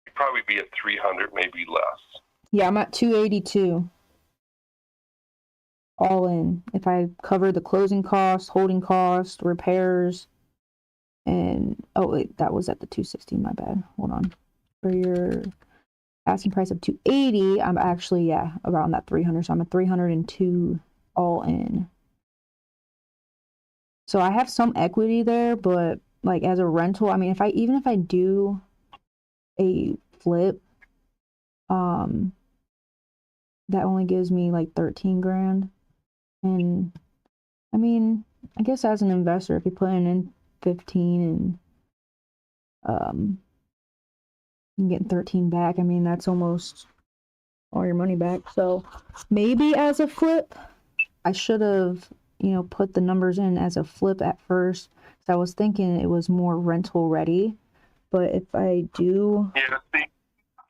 you'd probably be at 300, maybe less.
Yeah, I'm at 282. All in. If I cover the closing costs, holding costs, repairs, and oh wait, that was at the 260, my bad. Hold on. For your asking price of 280, I'm actually around that 300. So I'm at 302 all in. So I have some equity there, but like as a rental, I mean, even if I do a flip, that only gives me like 13 grand. And I mean, I guess as an investor, if you're putting in 15 and getting 13 back, I mean, that's almost all your money back. So maybe as a flip, I should have, put the numbers in as a flip at first. So I was thinking it was more rental ready. But if I do...
Yeah, see,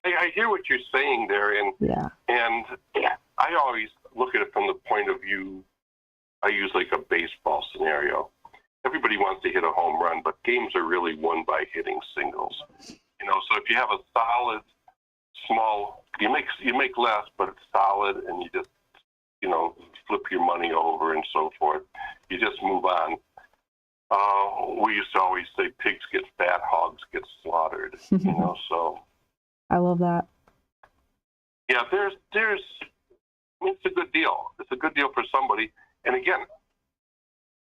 I hear what you're saying there. And I always look at it from the point of view, I use like a baseball scenario. Everybody wants to hit a home run, but games are really won by hitting singles. So if you have a solid, small, you make less, but it's solid, and you just, flip your money over and so forth. You just move on. We used to always say pigs get fat, hogs get slaughtered. So.
I love that.
Yeah, it's a good deal. It's a good deal for somebody. And again,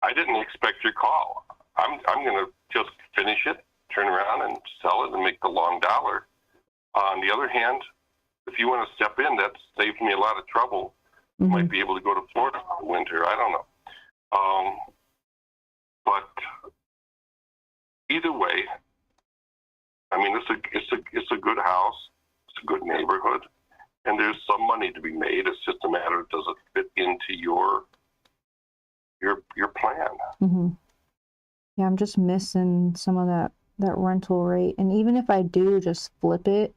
I didn't expect your call. I'm going to just finish it, turn around and sell it and make the long dollar. On the other hand, if you want to step in, that saves me a lot of trouble.
Mm-hmm.
Might be able to go to Florida for the winter. I don't know. But either way, I mean, it's a good house. It's a good neighborhood, and there's some money to be made. It's just a matter of does it fit into your plan.
Mm-hmm. Yeah, I'm just missing some of that rental rate, and even if I do just flip it,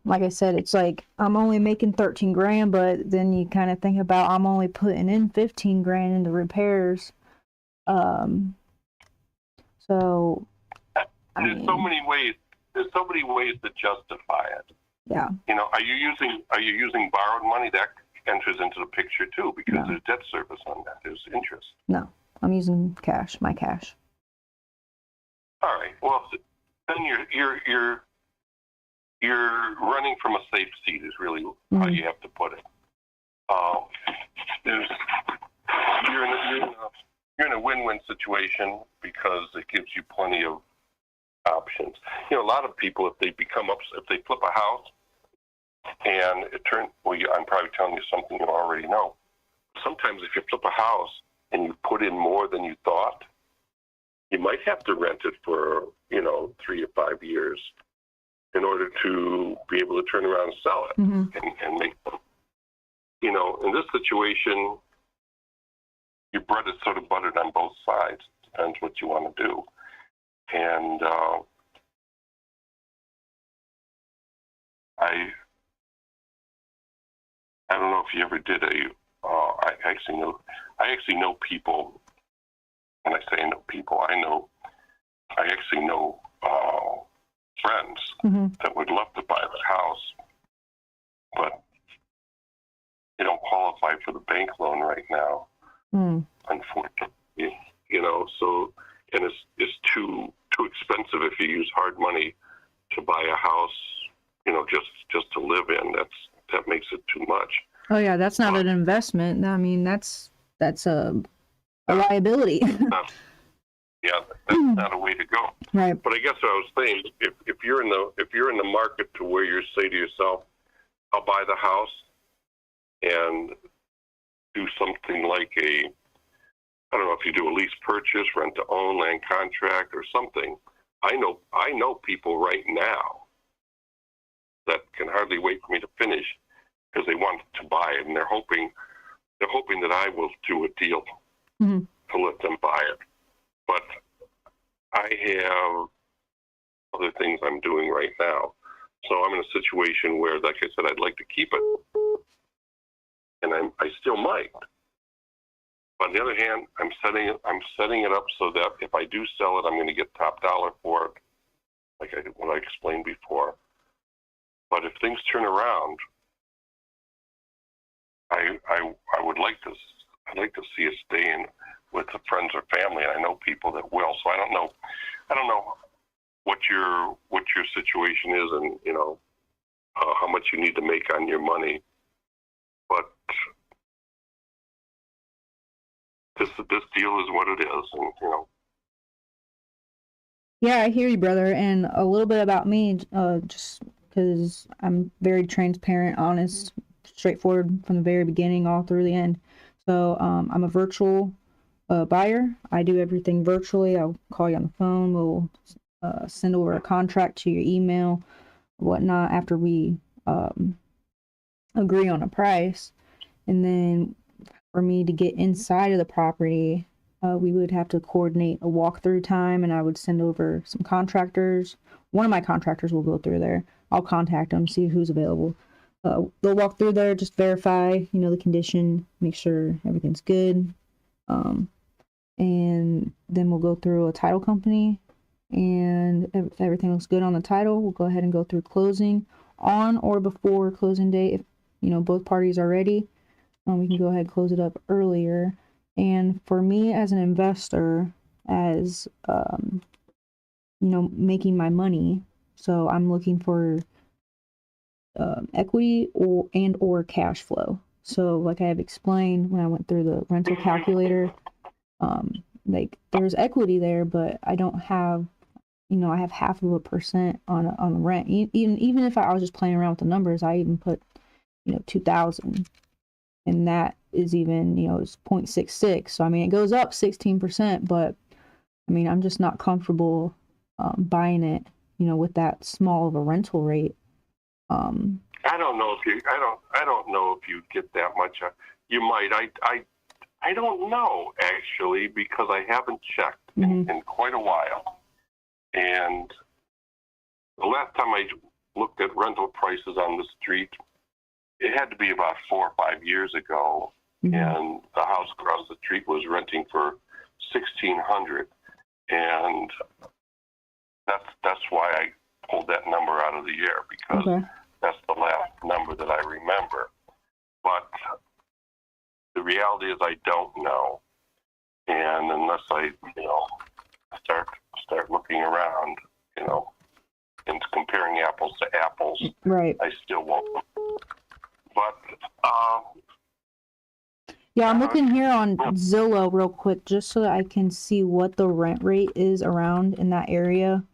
like I said, it's like I'm only making 13 grand, but then you kind of think about I'm only putting in 15 grand into repairs. So
there's so many ways. There's so many ways to justify it.
Yeah.
Are you using borrowed money? That enters into the picture too, because there's debt service on that. There's interest.
No, I'm using cash. My cash.
All right. Well, then you're running from a safe seat is really how you have to put it. You're in a win-win situation because it gives you plenty of options. A lot of people, if they flip a house and it turns, I'm probably telling you something you already know. Sometimes if you flip a house and you put in more than you thought, you might have to rent it for, 3 to 5 years in order to be able to turn around and sell it and make, in this situation, your bread is sort of buttered on both sides. depends what you want to do. And I don't know if you ever did I actually know people. When I say know people, I actually know friends that would love to buy the house, but they don't qualify for the bank loan right now, unfortunately. You know, so, and it's too expensive if you use hard money to buy a house, you know, just to live in. That makes it too much.
Oh yeah, that's not an investment. I mean, that's a liability.
That's not a way to go.
Right.
But I guess what I was saying, if you're in the market to where you say to yourself, I'll buy the house and do something like I don't know if you do a lease purchase, rent to own, land contract, or something. I know people right now that can hardly wait for me to finish because they want to buy it, and they're hoping that I will do a deal to let them buy it. But I have other things I'm doing right now, so I'm in a situation where, like I said, I'd like to keep it, and I still might. But on the other hand, I'm setting it up so that if I do sell it, I'm going to get top dollar for it, like what I explained before. But if things turn around, I'd like to see us stay in with the friends or family, and I know people that will. So I don't know what your situation is, and you know how much you need to make on your money, but this deal is what it is, and you know.
Yeah, I hear you, brother. And a little bit about me, just because I'm very transparent, honest, straightforward from the very beginning all through the end. So I'm a virtual buyer. I do everything virtually. I'll call you on the phone. We'll send over a contract to your email, whatnot, after we agree on a price. And then for me to get inside of the property, we would have to coordinate a walkthrough time, and I would send over some contractors. One of my contractors will go through there. I'll contact them, see who's available. They'll walk through there, just verify, you know, the condition, make sure everything's good. And then we'll go through a title company, and if everything looks good on the title, we'll go ahead and go through closing on or before closing date. If, you know, both parties are ready, we can go ahead and close it up earlier. And for me as an investor, as, you know, making my money, so I'm looking for equity or cash flow. So like I have explained when I went through the rental calculator, like there's equity there, but I don't have, you know, I have 0.5% on rent. Even if I was just playing around with the numbers, I even put, you know, 2,000, and that is even, you know, it's 0.66. So I mean, it goes up 16%, but I mean, I'm just not comfortable buying it, you know, with that small of a rental rate.
I don't know if you get that much. You might. I don't know actually, because I haven't checked in quite a while. And the last time I looked at rental prices on the street, it had to be about 4 or 5 years ago, and the house across the street was renting for $1,600, and that's why I pulled that number out of the air, because that's the last number that I remember. But the reality is I don't know, and unless I, you know, start looking around, you know, and comparing apples to apples,
right?
I still won't. But
yeah, I'm looking here on Zillow real quick just so that I can see what the rent rate is around in that area,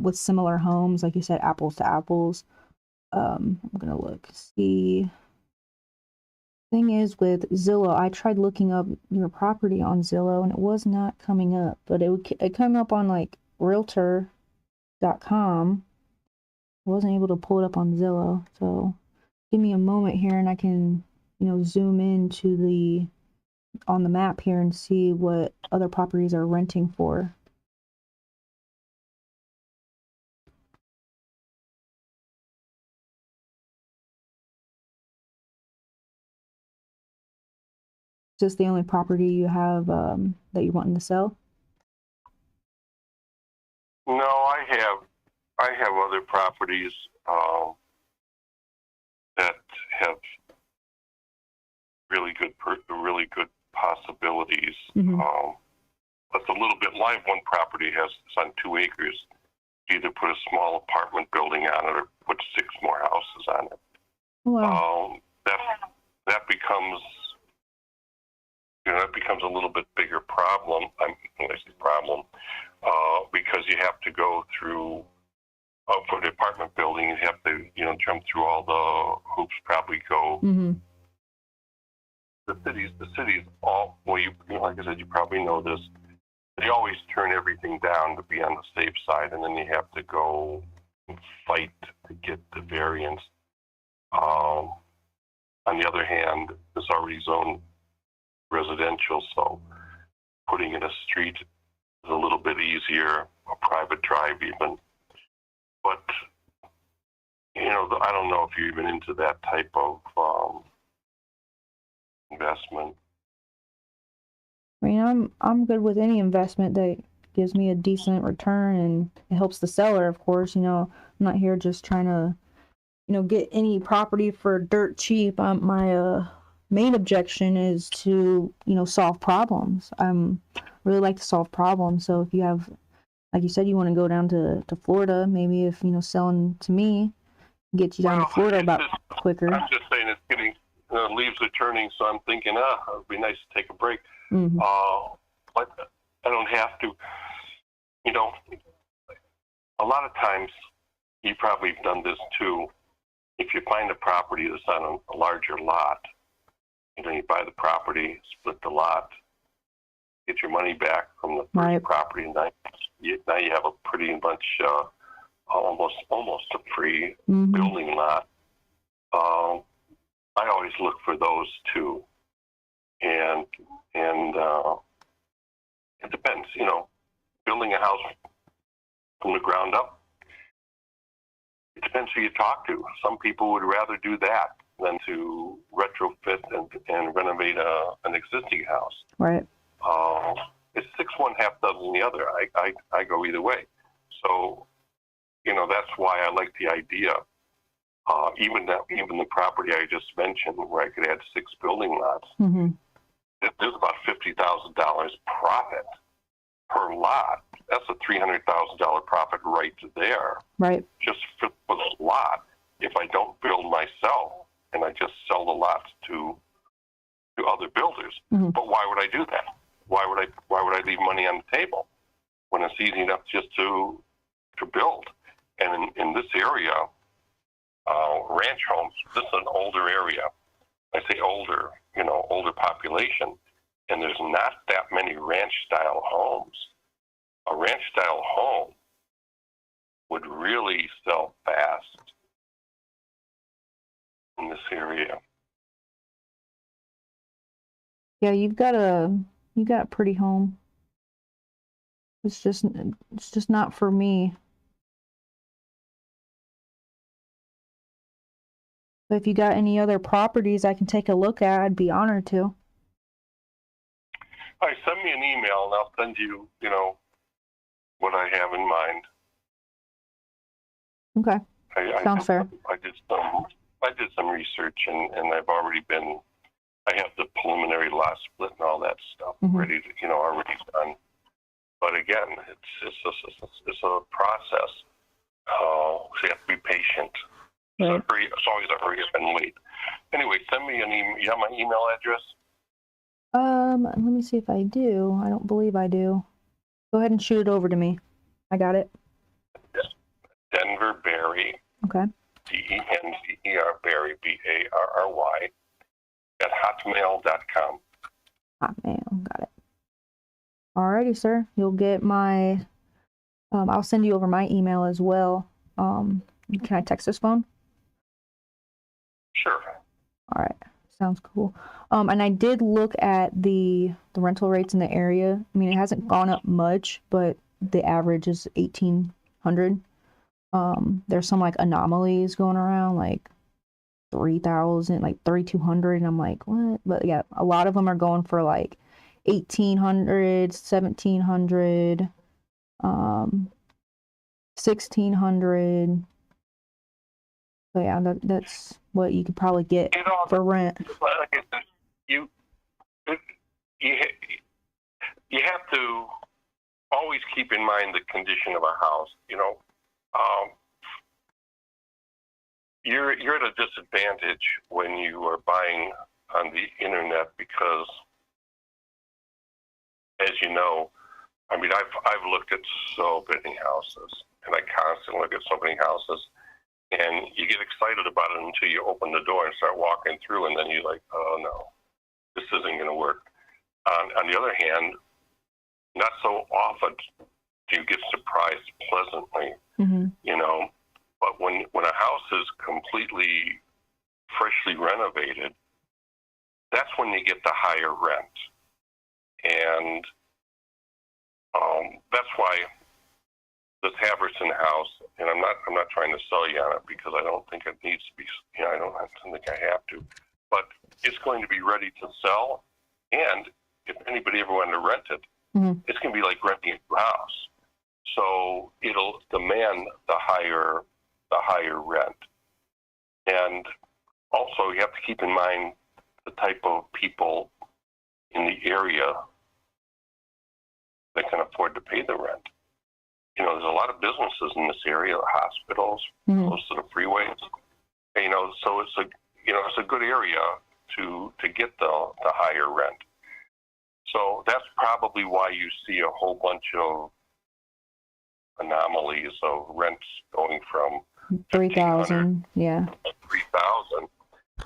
with similar homes, like you said, apples to apples. I'm gonna look, see. Thing is, with Zillow, I tried looking up your property on Zillow and it was not coming up, but it come up on like realtor.com. I wasn't able to pull it up on Zillow, so give me a moment here and I can, you know, zoom into the on the map here and see what other properties are renting for. Is this the only property you have that you're wanting to sell?
No, I have other properties that have really good possibilities. But a little bit. I have one property it's on 2 acres. Either put a small apartment building on it or put 6 more houses on it.
Wow.
That becomes, that becomes a little bit bigger problem. Because you have to go through for the apartment building. You have to jump through all the hoops. Probably go. The cities all like I said, you probably know this. They always turn everything down to be on the safe side, and then you have to go and fight to get the variance. On the other hand, it's already zoned residential, so putting in a street is a little bit easier, a private drive even. But I don't know if you're even into that type of investment.
I mean, I'm good with any investment that gives me a decent return and it helps the seller, of course. I'm not here just trying to, get any property for dirt cheap. My main objection is to, solve problems. Really like to solve problems. So if you have, like you said, you want to go down to Florida, maybe if, selling to me, get you down to Florida quicker.
I'm just saying it's getting, leaves are turning, so I'm thinking, it would be nice to take a break. But I don't have to. A lot of times, you probably have done this too. If you find a property that's on a larger lot, you buy the property, split the lot, get your money back from the first property, and now you have a pretty much almost a free building lot. I always look for those too, and it depends. Building a house from the ground up, it depends who you talk to. Some people would rather do that than to retrofit and renovate an existing house.
Right.
It's 6 one, half dozen the other. I go either way. So, that's why I like the idea. Even the property I just mentioned, where I could add 6 building lots, there's about $50,000 profit per lot. That's a $300,000 profit right there.
Right.
Just for the lot. If I don't build myself and I just sell the lots to other builders, but why would I do that? Why would I leave money on the table when it's easy enough just to build? And in this area, ranch homes. This is an older area. I say older, older population, and there's not that many ranch-style homes. A ranch-style home would really sell fast in this area.
Yeah, you've got a pretty home. It's just not for me. But if you got any other properties I can take a look at, I'd be honored to.
All right, send me an email and I'll send you, what I have in mind.
Okay. Sounds fair.
I did some research and I have the preliminary lot split and all that stuff ready to, already done. But again, it's a process. So you have to be patient. Right. It's always a hurry up and wait. Anyway, send me an email. You have my email address?
Let me see if I do. I don't believe I do. Go ahead and shoot it over to me. I got it.
Yes. Denver Barry.
Okay.
DENVER Barry BARRY at hotmail.com.
Hotmail, got it. Alrighty, sir. You'll get my. I'll send you over my email as well. Can I text this phone?
Sure.
All right. Sounds cool. And I did look at the rental rates in the area. I mean, it hasn't gone up much, but the average is 1,800. There's some like anomalies going around, like 3,000, like 3,200, and I'm like, what? But yeah, a lot of them are going for like 1,800, 1,700, 1,600. So yeah, that's what you could probably get for rent.
Like I said, you you have to always keep in mind the condition of a house. You're at a disadvantage when you are buying on the internet because, as you know, I mean, I've looked at so many houses, and I constantly look at so many houses, and you get excited about it until you open the door and start walking through, and then you're like, oh no, this isn't going to work. On the other hand, not so often do you get surprised pleasantly, but when a house is completely freshly renovated, that's when you get the higher rent. And that's why this Haverson house, and I'm not trying to sell you on it because I don't think it needs to be, I don't think I have to, but it's going to be ready to sell. And if anybody ever wanted to rent it, it's going to be like renting a house. So it'll demand the higher rent. And also you have to keep in mind the type of people in the area that can afford to pay the rent. There's a lot of businesses in this area, hospitals, close to the freeways. So it's a good area to get the higher rent. So that's probably why you see a whole bunch of anomalies of rents going from
3,000, yeah.
3,000.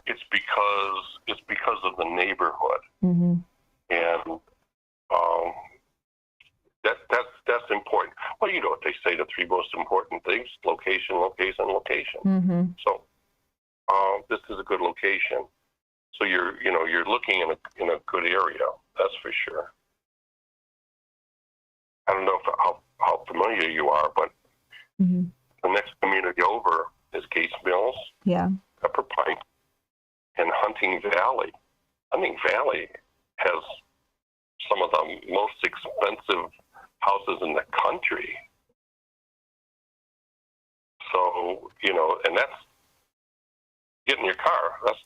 It's because of the neighborhood, and that's important. Well, you know what they say: the three most important things: location, location, location. So this is a good location. So you're looking in a good area. That's for sure. I don't know how familiar you are, but the next community over is Gates Mills, Pepper Pike, and Hunting Valley. Hunting Valley has some of the most expensive houses in the country. So, and that's get in your car. That's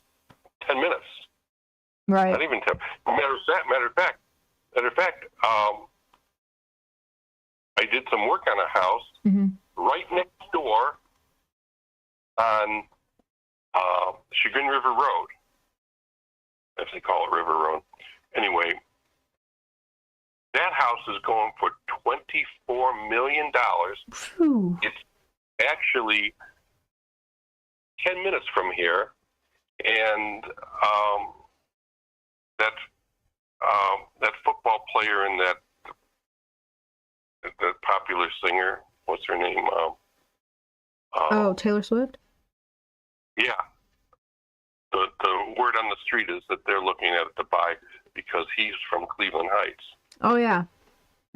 10 minutes.
Right.
Not even 10. Matter of fact, I did some work on a house right next door on Chagrin River Road, if they call it River Road. Anyway, that house is going for $24 million. It's actually 10 minutes from here, and that football player and that popular singer, what's her name?
Taylor Swift?
Yeah. The word on the street is that they're looking at it to buy because he's from Cleveland Heights.
Oh, yeah.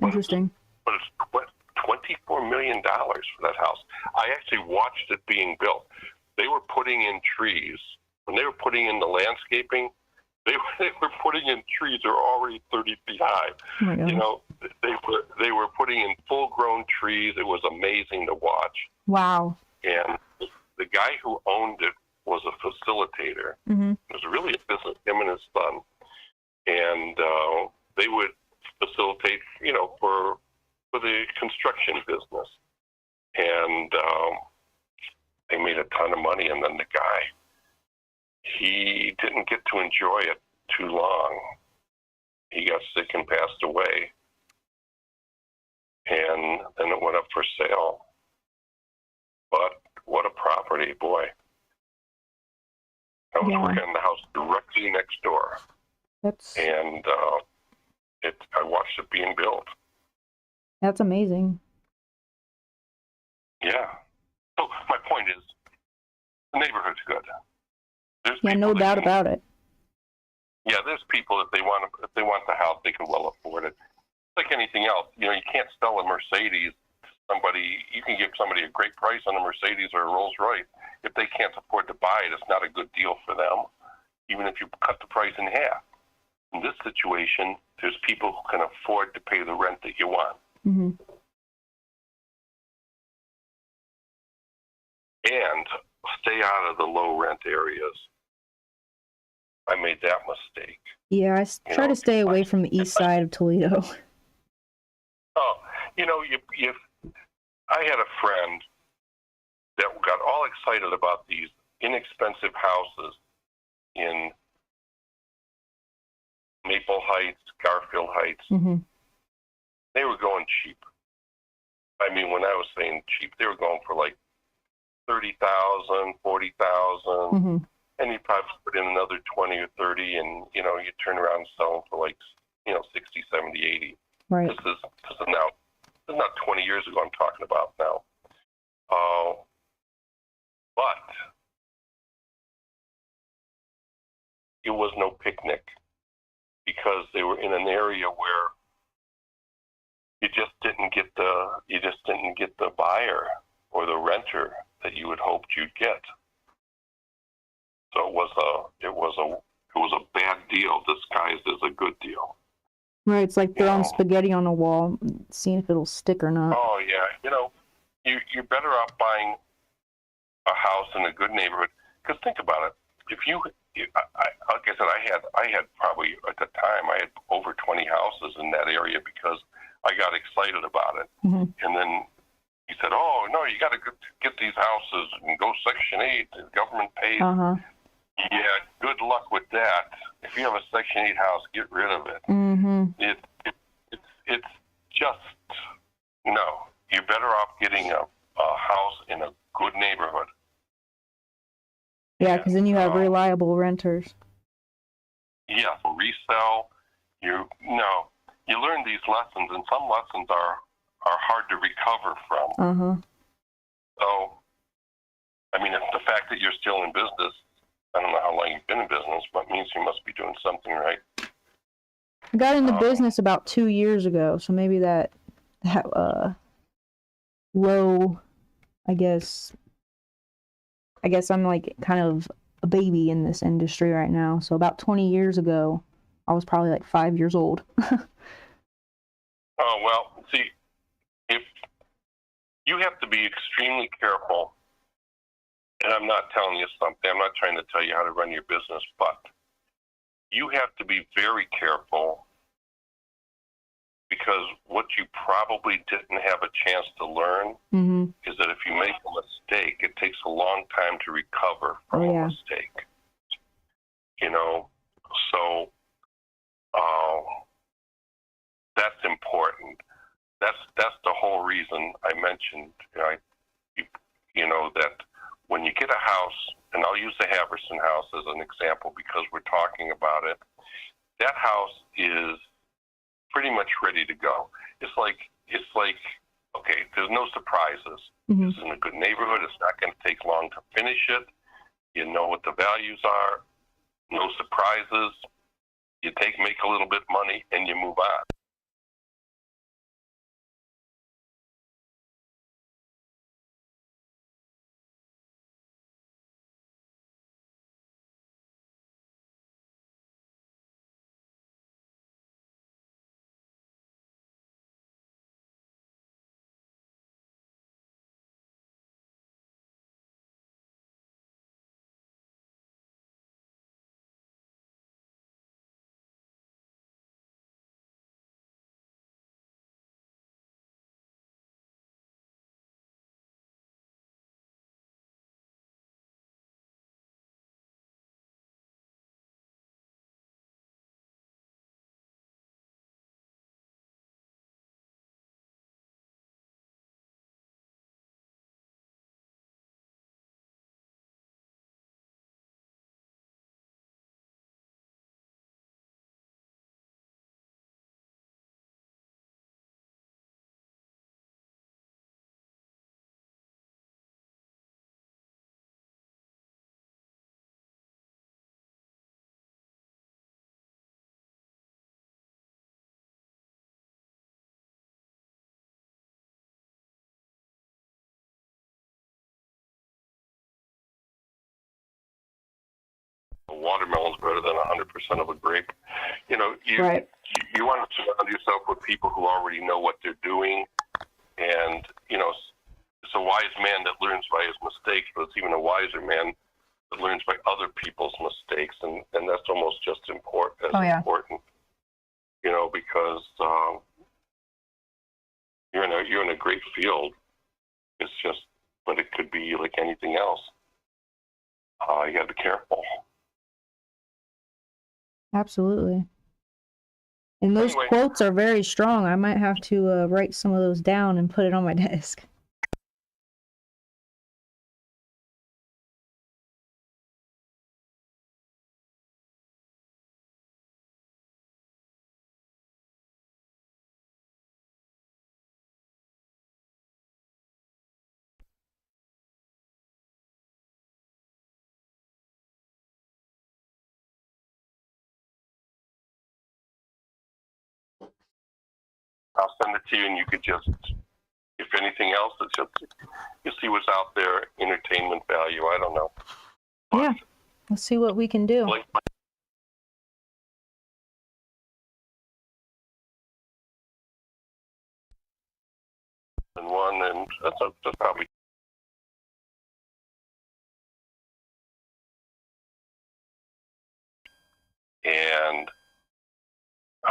Interesting.
But it's $24 million for that house. I actually watched it being built. They were putting in trees. When they were putting in the landscaping, they were putting in trees that are already 30 feet high.
Oh my gosh.
They were putting in full-grown trees. It was amazing to watch.
Wow.
And the guy who owned it was a facilitator. It was really a business, him and his son. And they would facilitate, for the construction business. And they made a ton of money. And then the guy, he didn't get to enjoy it too long. He got sick and passed away. And then it went up for sale. But what a property, boy. I was working on the house directly next door. And I watched it being built.
That's amazing.
Yeah. So my point is, the neighborhood's good.
No doubt about it.
Yeah, there's people if they want the house, they can well afford it. It's like anything else. You know, you can't sell a Mercedes to somebody. You can give somebody a great price on a Mercedes or a Rolls Royce. If they can't afford to buy it, it's not a good deal for them, even if you cut the price in half. In this situation, there's people who can afford to pay the rent that you want.
Mm-hmm.
And stay out of the low rent areas. I made that mistake.
Yeah, try to stay away from the east side of Toledo.
Oh, you know, I had a friend that got all excited about these inexpensive houses in Maple Heights, Garfield Heights.
Mm-hmm.
They were going cheap. I mean, when I was saying cheap, they were going for like $30,000, $40,000,
Mm-hmm.
and you probably put in another 20 or 30, and you know, you turn around and sell them for like, you know, 60, 70, 80.
Right.
This is not 20 years ago I'm talking about now. But it was no picnic because they were in an area where you just didn't get the buyer or the renter that you had hoped you'd get. So it was a bad deal disguised as a good deal.
Right, it's like throwing spaghetti on a wall, seeing if it'll stick or not.
Oh yeah, you know, you're better off buying a house in a good neighborhood. Because think about it, if like I said, I had probably at the time I had over 20 houses in that area because I got excited about it.
Mm-hmm.
And then he said, "Oh no, you got to get these houses and go Section 8. The government pays."
Uh-huh.
Yeah, good luck with that. If you have a Section 8 house, get rid of it.
Mm-hmm.
It's just no. You're better off getting a house in a good neighborhood.
Yeah, because then you have reliable renters.
Yeah, resell. You learn these lessons, and some lessons are hard to recover from.
Uh-huh.
So, I mean, if the fact that you're still in business, I don't know how long you've been in business, but it means you must be doing something right.
I got into business about 2 years ago, so maybe that low, I guess I'm like kind of a baby in this industry right now. So about 20 years ago, I was probably like 5 years old.
Oh, well, see, if you have to be extremely careful, and I'm not telling you something, I'm not trying to tell you how to run your business, but you have to be very careful because what you probably didn't have a chance to learn
Mm-hmm.
is that if you make a mistake, it takes a long time to recover from a mistake. You know, so that's important. That's the whole reason I mentioned, that when you get a house, and I'll use the Haverson house as an example because we're talking about it, that house is pretty much ready to go. It's like okay, there's no surprises.
Mm-hmm.
It's in a good neighborhood. It's not going to take long to finish it. You know what the values are. No surprises. You make a little bit of money, and you move on. watermelon's better than 100% of a grape. You know,
Right.
you want to surround yourself with people who already know what they're doing, and you know, it's a wise man that learns by his mistakes, but it's even a wiser man that learns by other people's mistakes, and that's almost just important. Important, you know, because you're in a great field. It's just, but it could be like anything else. You got to be careful.
Absolutely. And those
Anyway.
quotes are very strong. I might have to write some of those down and put it on my desk.
I'll send it to you, and you could just, if anything else, it's just, you see what's out there, entertainment value, I don't know. But
yeah. Let's see what we can do.
like, and one, and that's probably. And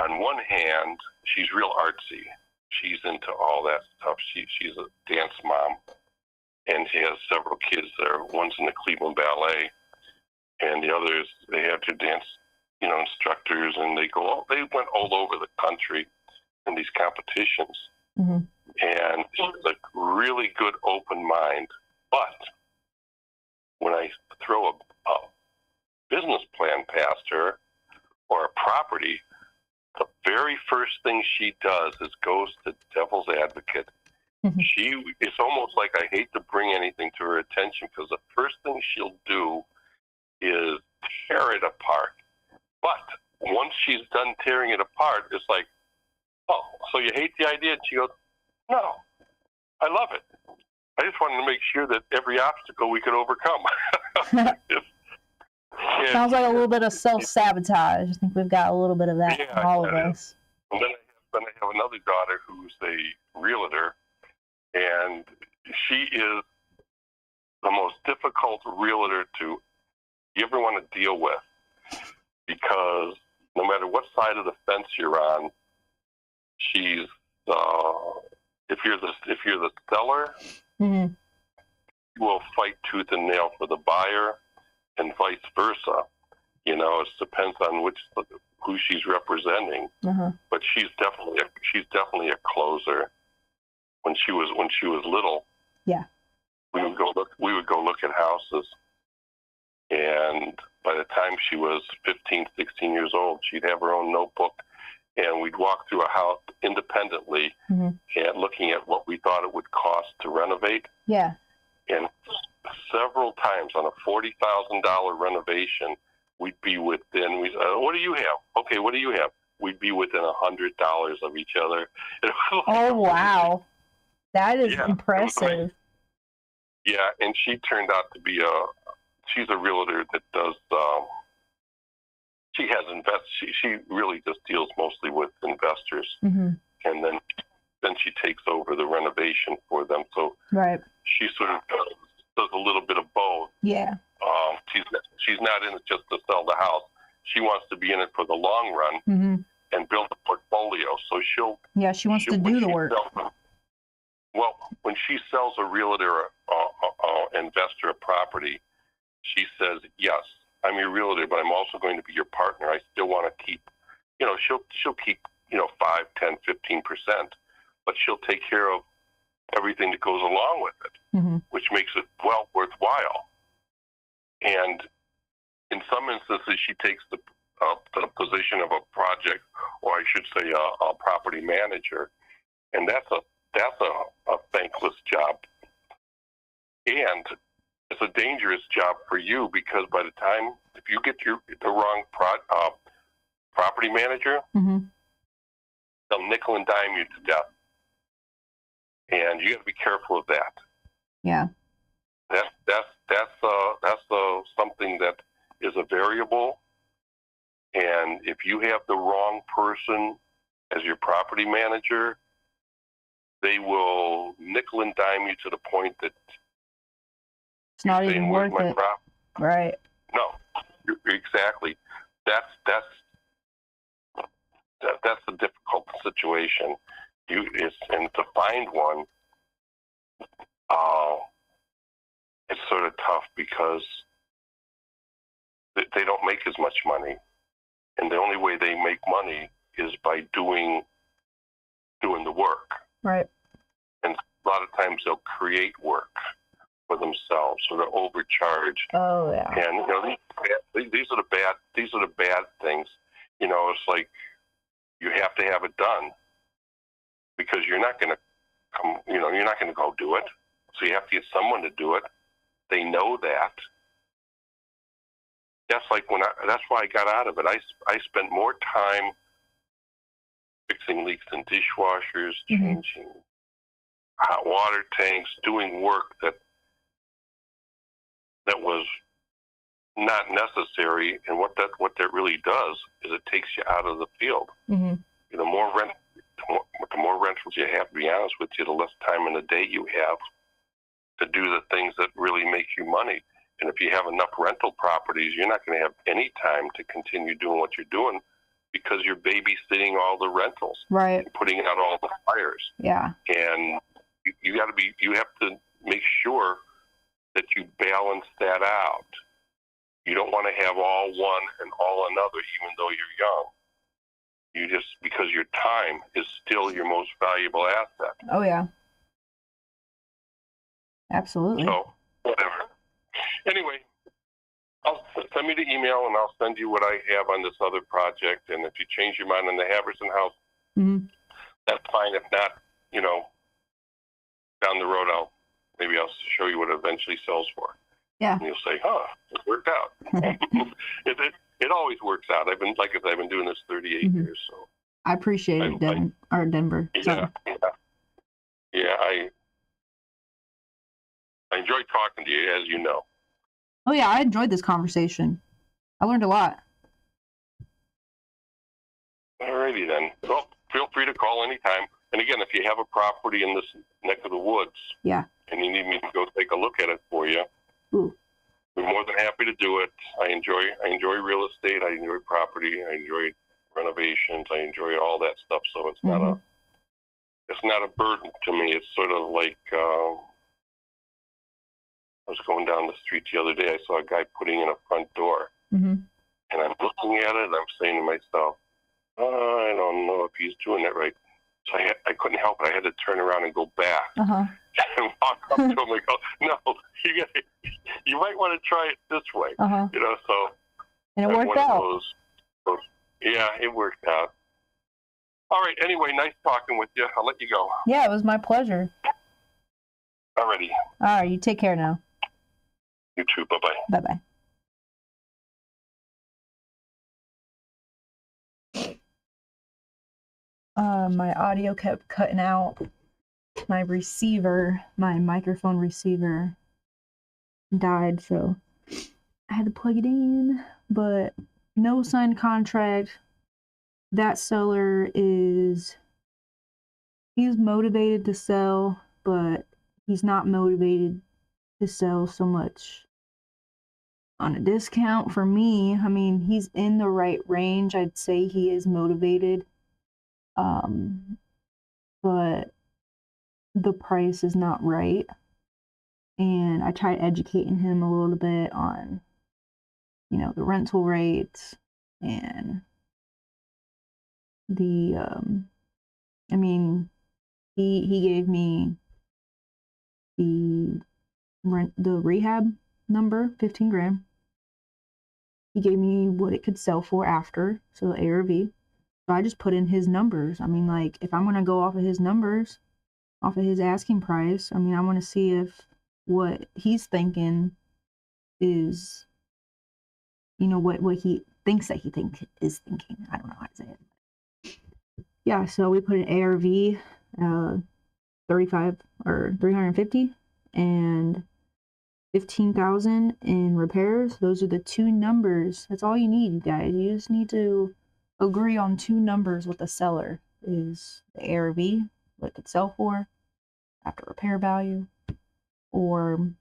on one hand, she's real artsy. She's into all that stuff. She's a dance mom, and she has several kids there. One's in the Cleveland Ballet, and the others, they have their dance, you know, instructors, and they went all over the country in these competitions.
Mm-hmm.
And she's a really good open mind. But when I throw a business plan past her or a property, the very first thing she does is goes to devil's advocate.
Mm-hmm.
It's almost like I hate to bring anything to her attention, because the first thing she'll do is tear it apart. But once she's done tearing it apart, it's like, oh, so you hate the idea? And she goes, no, I love it. I just wanted to make sure that every obstacle we could overcome.
Sounds like a little bit of self-sabotage. I think we've got a little bit of that in all of us.
And then I have another daughter who's a realtor, and she is the most difficult realtor to you ever want to deal with, because no matter what side of the fence you're on, she's if you're the seller,
mm-hmm.
you will fight tooth and nail for the buyer, and vice versa. You know, it depends on who she's representing.
Uh-huh.
But she's definitely a closer. When she was little,
yeah,
we would go look at houses, and by the time she was 15, 16 years old, she'd have her own notebook, and we'd walk through a house independently,
mm-hmm.
and looking at what we thought it would cost to renovate.
Yeah.
And several times on a $40,000 renovation, we'd be within. What do you have? Okay, what do you have? We'd be within $100 of each other.
Oh wow, that is impressive.
Yeah, and she turned out to be she's a realtor that does. She has She really just deals mostly with investors,
mm-hmm.
and then she takes over the renovation for them. So
right.
She sort of does a little bit of both.
Yeah.
She's not in it just to sell the house. She wants to be in it for the long run,
mm-hmm.
and build a portfolio. So
she wants to do the work.
Well, when she sells a realtor investor a property, she says, yes, I'm your realtor, but I'm also going to be your partner. I still want to keep, she'll keep, 5, 10, 15%, but she'll take care of everything that goes along with it,
mm-hmm.
which makes it well worthwhile. And in some instances, she takes the position of a project, or I should say a property manager, and that's a thankless job. And it's a dangerous job for you, because by the time, if you get the wrong property manager,
mm-hmm.
they'll nickel and dime you to death. And you got to be careful of that.
Yeah.
That's something that is a variable, and if you have the wrong person as your property manager, they will nickel and dime you to the point that
It's not even worth it. Right.
No, exactly. That's a difficult situation. And to find one, it's sort of tough because they don't make as much money, and the only way they make money is by doing the work.
Right.
And a lot of times they'll create work for themselves, so they'll overcharge.
Oh yeah.
And you know, these are the bad things. You know, it's like you have to have it done because you're not going to come. You know, you're not going to go do it. So you have to get someone to do it. They know that. That's like that's why I got out of it. I spent more time fixing leaks in dishwashers, changing hot water tanks, doing work that was not necessary. And what that really does is it takes you out of the field.
Mm-hmm.
You know, the more rentals you have, to be honest with you, the less time in the day you have to do the things that really make you money. And if you have enough rental properties, you're not going to have any time to continue doing what you're doing because you're babysitting all the rentals,
right,
and putting out all the fires.
Yeah.
And you have to make sure that you balance that out. You don't want to have all one and all another, even though you're young. Because your time is still your most valuable asset.
Oh yeah. Absolutely.
So, whatever. Anyway, send me the email and I'll send you what I have on this other project. And if you change your mind on the Haverson house, that's fine. If not, you know, down the road, maybe I'll show you what it eventually sells for.
Yeah.
And you'll say, it worked out. It always works out. I've been doing this 38 years. So
I appreciate it, Denver.
Yeah. I enjoyed talking to you, as you know.
Oh yeah, I enjoyed this conversation. I learned a lot.
Alrighty then. Well, feel free to call anytime. And again, if you have a property in this neck of the woods,
yeah,
and you need me to go take a look at it for you,
ooh,
we're more than happy to do it. I enjoy real estate. I enjoy property. I enjoy renovations. I enjoy all that stuff. So it's not a burden to me. It's sort of like I was going down the street the other day. I saw a guy putting in a front door, and I'm looking at it and I'm saying to myself, I don't know if he's doing it right. So I couldn't help it. I had to turn around and go back and walk up to him and go, no, you might want to try it this way. You know, so.
And it worked out.
Yeah, it worked out. All right. Anyway, nice talking with you. I'll let you go.
Yeah, it was my pleasure.
Alrighty.
All right, you take care now.
You too. Bye-bye.
Bye-bye. My audio kept cutting out. My microphone receiver died, so I had to plug it in, but no signed contract. That seller he's motivated to sell, but he's not motivated to sell so much on a discount. For me, I mean, he's in the right range. I'd say he is motivated. But the price is not right. And I tried educating him a little bit on, you know, the rental rates and the, I mean, he gave me the rehab number, 15 grand. He gave me what it could sell for after, so the ARV. So I just put in his numbers. I mean, like, if I'm going to go off of his numbers, off of his asking price, I mean, I want to see if what he's thinking is, you know, what he thinks that he is thinking. I don't know how to say it. Yeah, so we put an ARV, 35 or 350, and 15,000 in repairs. Those are the two numbers. That's all you need, you guys. You just need to agree on two numbers with the seller. Is the ARV, what it could sell for after repair value, and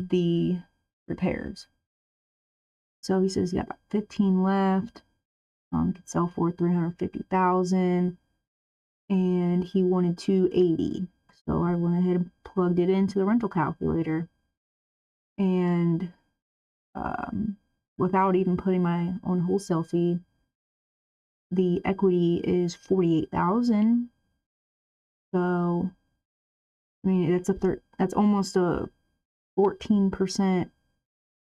the repairs. So he says he got about 15 left. Could sell for 350,000, and he wanted 280. So I went ahead and plugged it into the rental calculator, and without even putting my own wholesale fee, the equity is 48,000. So I mean, that's almost a 14%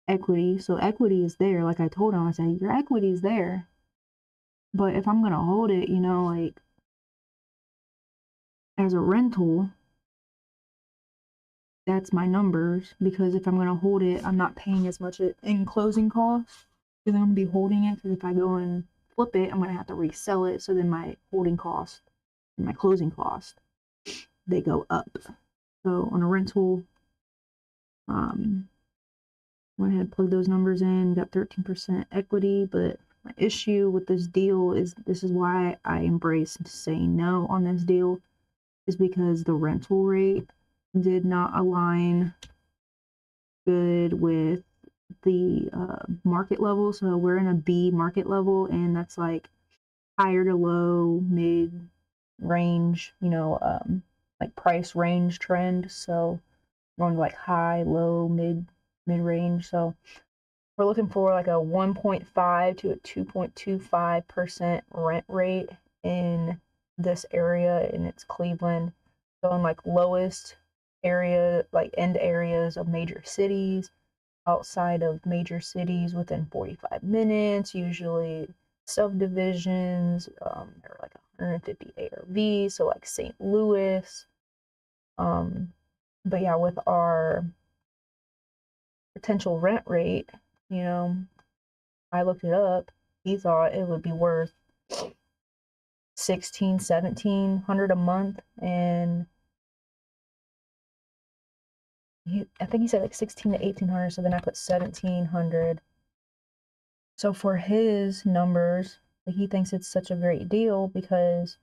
equity. So equity is there. Like I told him, I said, your equity is there. But if I'm going to hold it, you know, like as a rental, that's my numbers. Because if I'm going to hold it, I'm not paying as much in closing costs. Because I'm going to be holding it. Because if I go and flip it, I'm going to have to resell it. So then my holding cost and my closing cost, they go up. So on a rental, went ahead and plugged those numbers in, got 13% equity. But my issue with this deal is, this is why I embraced saying no on this deal, is because the rental rate did not align good with the market level. So we're in a B market level, and that's like higher to low, mid range, you know, like price range trend. So going to like high, low, mid range. So we're looking for like a 1.5 to a 2.25% rent rate in this area, and it's Cleveland. So in like lowest area, like end areas of major cities, outside of major cities within 45 minutes, usually subdivisions, they're like 150 ARV, so like St. Louis. But yeah, with our potential rent rate, you know, I looked it up. He thought it would be worth 1,700 a month, and I think he said like 16 to 1,800. So then I put 1,700. So for his numbers, he thinks it's such a great deal because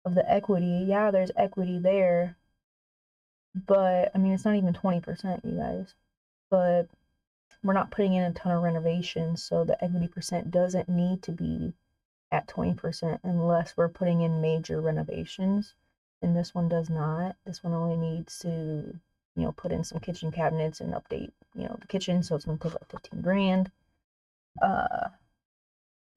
of the equity. Yeah, there's equity there, but I mean, it's not even 20%, you guys. But we're not putting in a ton of renovations, so the equity percent doesn't need to be at 20% unless we're putting in major renovations. And this one does not. This one only needs to, you know, put in some kitchen cabinets and update, you know, the kitchen. So it's going to take like 15 grand.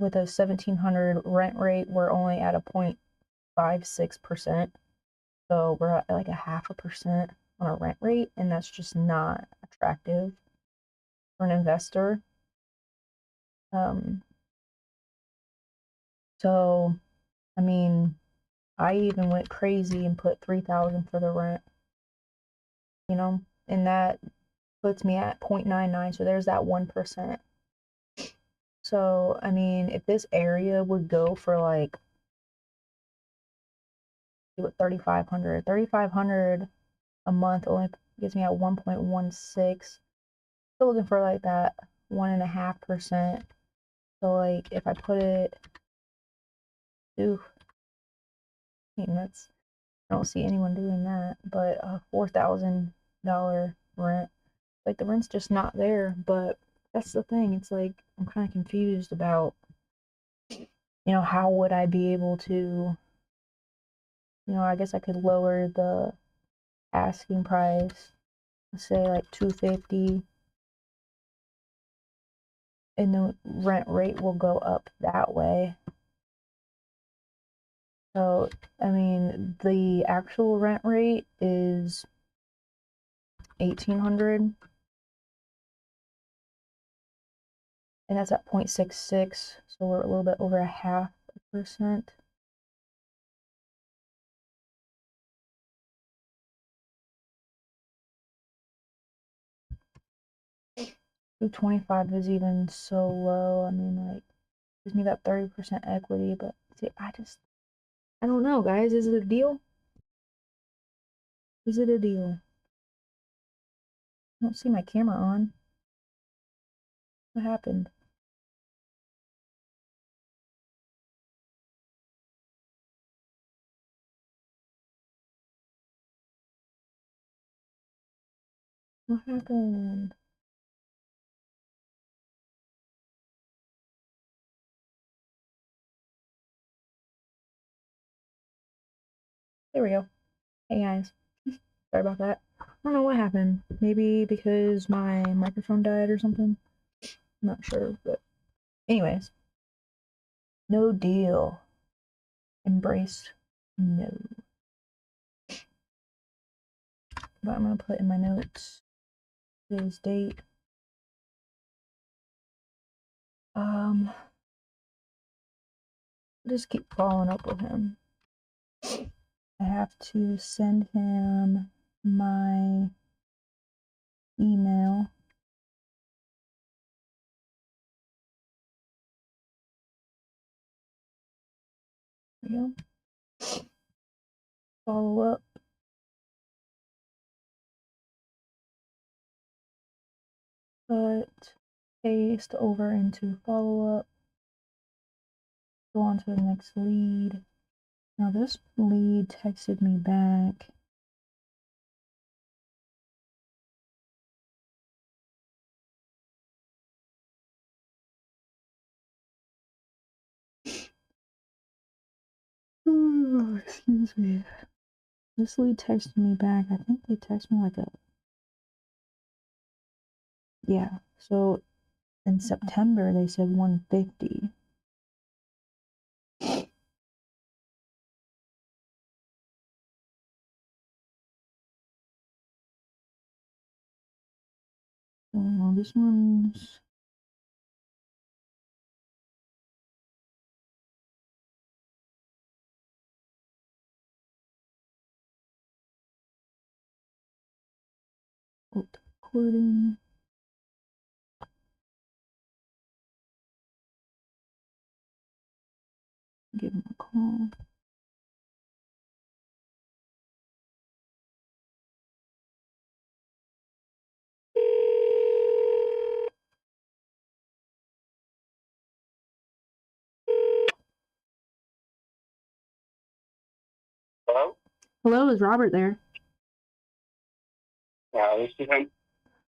With a 1,700 rent rate, we're only at a 0.56%. So we're at like a 0.5% on a rent rate, and that's just not attractive for an investor. So, I mean, I even went crazy and put 3,000 for the rent, you know, and that puts me at 0.99. So there's that 1%. So, I mean, if this area would go for like 3,500 a month only gets me at 1.16. Still looking for like that 1.5%. So like if I put it, ooh, I mean, that's, I don't see anyone doing that, but a $4,000 rent, like the rent's just not there. But that's the thing, it's like I'm kind of confused about, you know, how would I be able to, you know, I guess I could lower the asking price, let's say like 250, and the rent rate will go up that way. So, I mean, the actual rent rate is 1,800, and that's at 0.66, so we're a little bit over a 0.5%. 225 is even so low. I mean, like, gives me that 30% equity, but see, I don't know, guys. Is it a deal? Is it a deal? I don't see my camera on. What happened? What happened? There we go. Hey guys. Sorry about that. I don't know what happened. Maybe because my microphone died or something. I'm not sure, but anyways. No deal. Embraced. No. But I'm gonna put in my notes today's date. Just keep following up with him. I have to send him my email. There we go. Follow up. Put paste over into follow up. Go on to the next lead. Now this lead texted me back. Oh, excuse me. This lead texted me back. I think they texted me like a... Yeah, so in September they said 150. Oh, this one's... recording. Give him a call.
Hello?
Hello, is Robert there?
Yeah, this is him.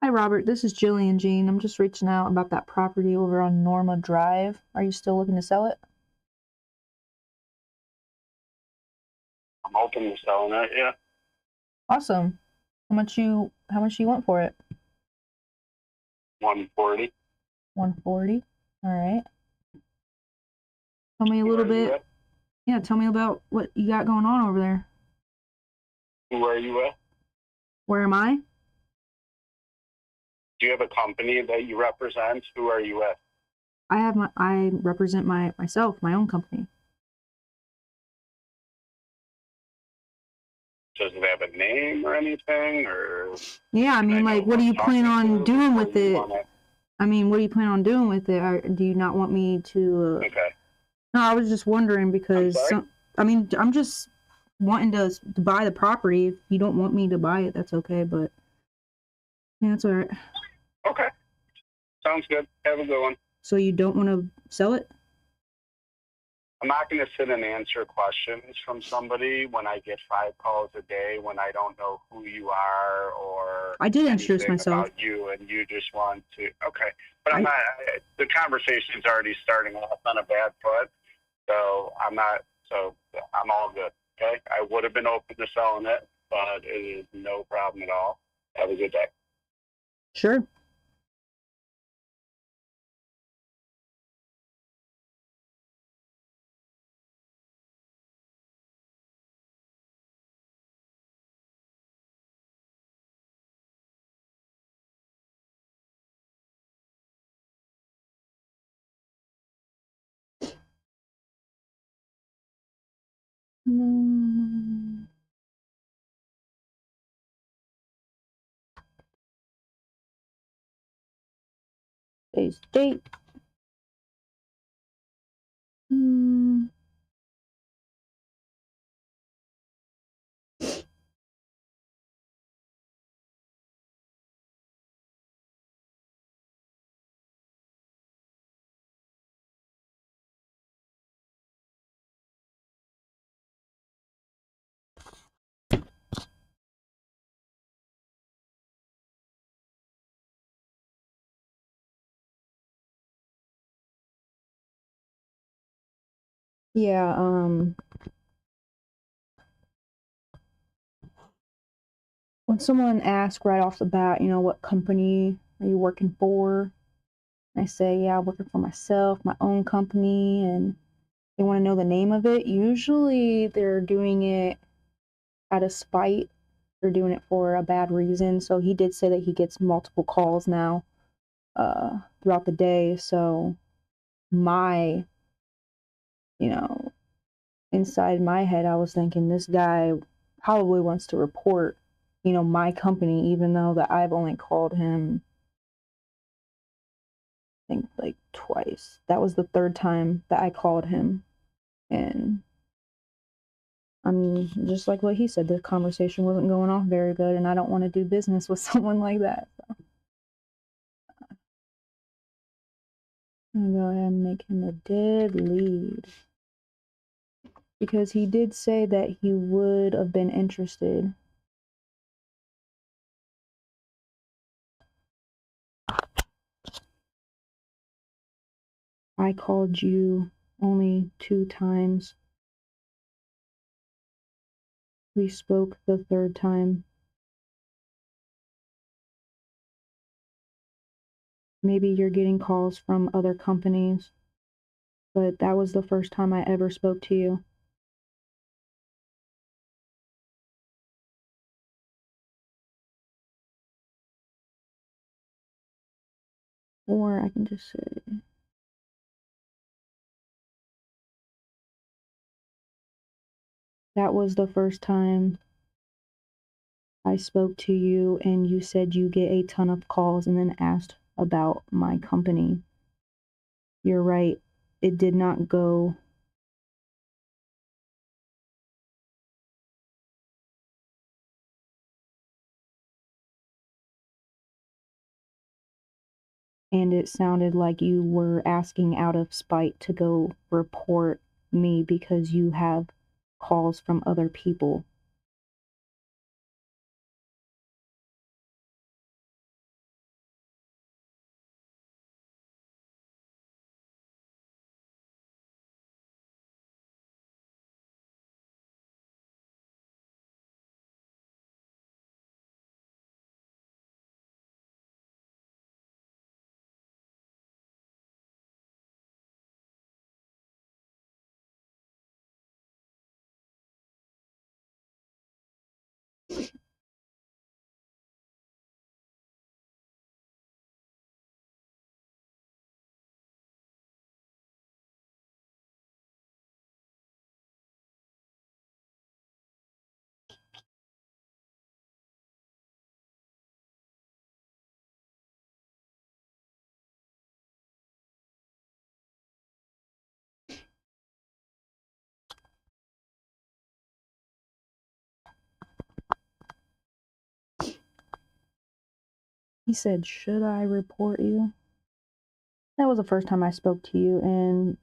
Hi, Robert. This is Jillian Jean. I'm just reaching out about that property over on Norma Drive. Are you still looking to sell it?
I'm open to selling it, yeah.
Awesome. How much you want for it?
140.
140. All right. Tell me a little
Where are you
bit.
at?
Yeah, tell me about what you got going on over there.
Where are you at?
Where am I?
Do you have a company that you represent? Who are you at?
I represent myself, my own company.
Does it have a name or anything? Or
Yeah, I mean, like, what do you plan on doing with it?
Okay.
I mean, what do you plan on doing with it? Or do you not want me to? No, I was just wondering because I'm just wanting to buy the property. If you don't want me to buy it, that's okay. But yeah, that's all right.
Okay. Sounds good. Have a good one.
So you don't want to sell it?
I'm not going to sit and answer questions from somebody when I get 5 calls a day when I don't know who you are or
I did introduce myself.
About you, and you just want to. Okay, but I'm not. The conversation's already starting off on a bad foot, so I'm not. So I'm all good. Okay, I would have been open to selling it, but it is no problem at all. Have a good day.
Sure. Today's date. Yeah, when someone asks right off the bat, you know, what company are you working for? I say, yeah, I'm working for myself, my own company, and they want to know the name of it. Usually they're doing it out of spite. They're doing it for a bad reason. So he did say that he gets multiple calls now throughout the day. So my, you know, inside my head, I was thinking this guy probably wants to report, you know, my company, even though that I've only called him, I think, like twice. That was the third time that I called him. And I'm just like what he said, the conversation wasn't going off very good, and I don't want to do business with someone like that. So I'm gonna go ahead and make him a dead lead. Because he did say that he would have been interested. I called you only 2 times. We spoke the third time. Maybe you're getting calls from other companies, but that was the first time I ever spoke to you. Or I can just say, that was the first time I spoke to you and you said you get a ton of calls and then asked about my company. You're right. It did not go. And it sounded like you were asking out of spite to go report me because you have calls from other people. He said, should I report you? That was the first time I spoke to you, and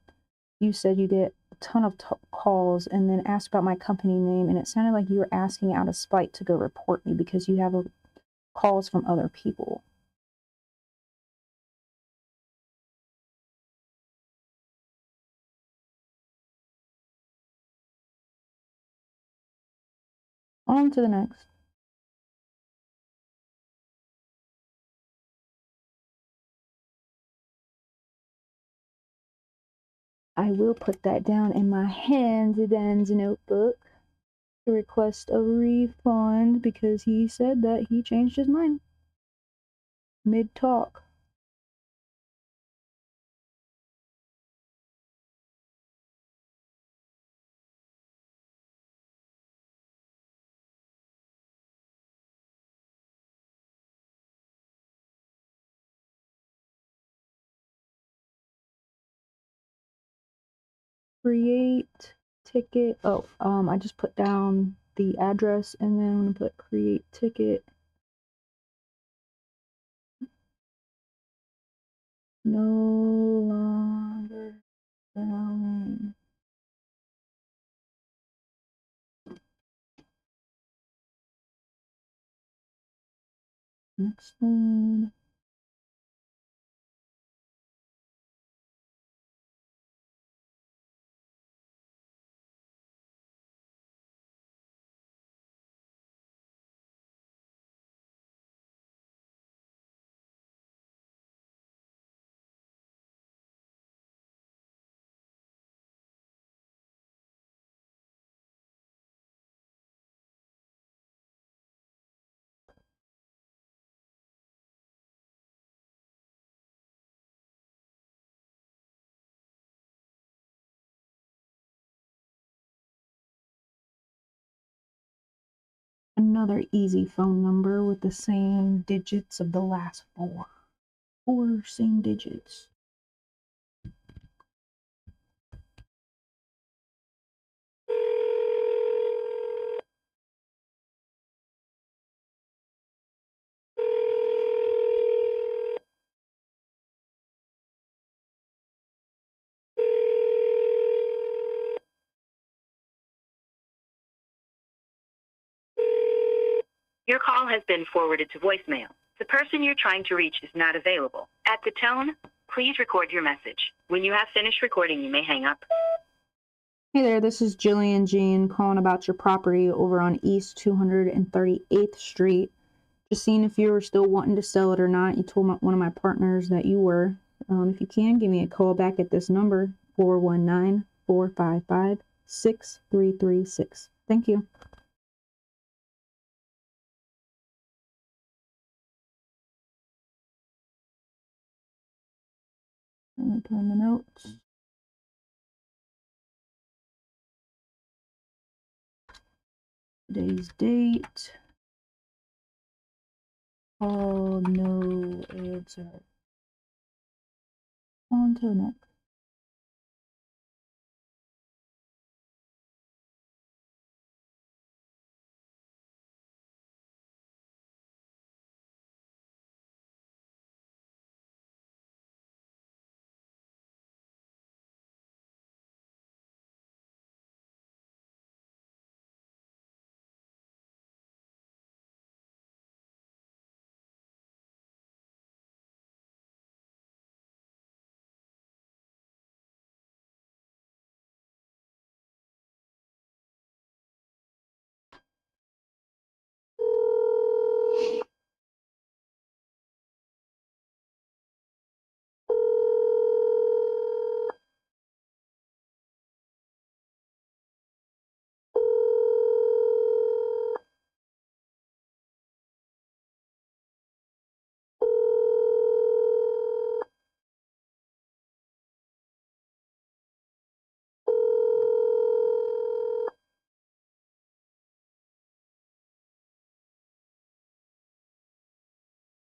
you said you get a ton of calls and then asked about my company name, and it sounded like you were asking out of spite to go report me because you have calls from other people. On to the next. I will put that down in my hands notebook to request a refund because he said that he changed his mind mid-talk. Create ticket. Oh, I just put down the address and then I'm gonna put create ticket. No longer selling. Next one. another easy phone number with the same digits of the last four. Four same digits.
Your call has been forwarded to voicemail. The person you're trying to reach is not available. At the tone, please record your message. When you have finished recording, you may hang up.
Hey there, this is Jillian Jean calling about your property over on East 238th Street. Just seeing if you were still wanting to sell it or not. You told one of my partners that you were. If you can, give me a call back at this number, 419-455-6336. Thank you. Let me put in the notes. Today's date. Oh, no answer. On to the next.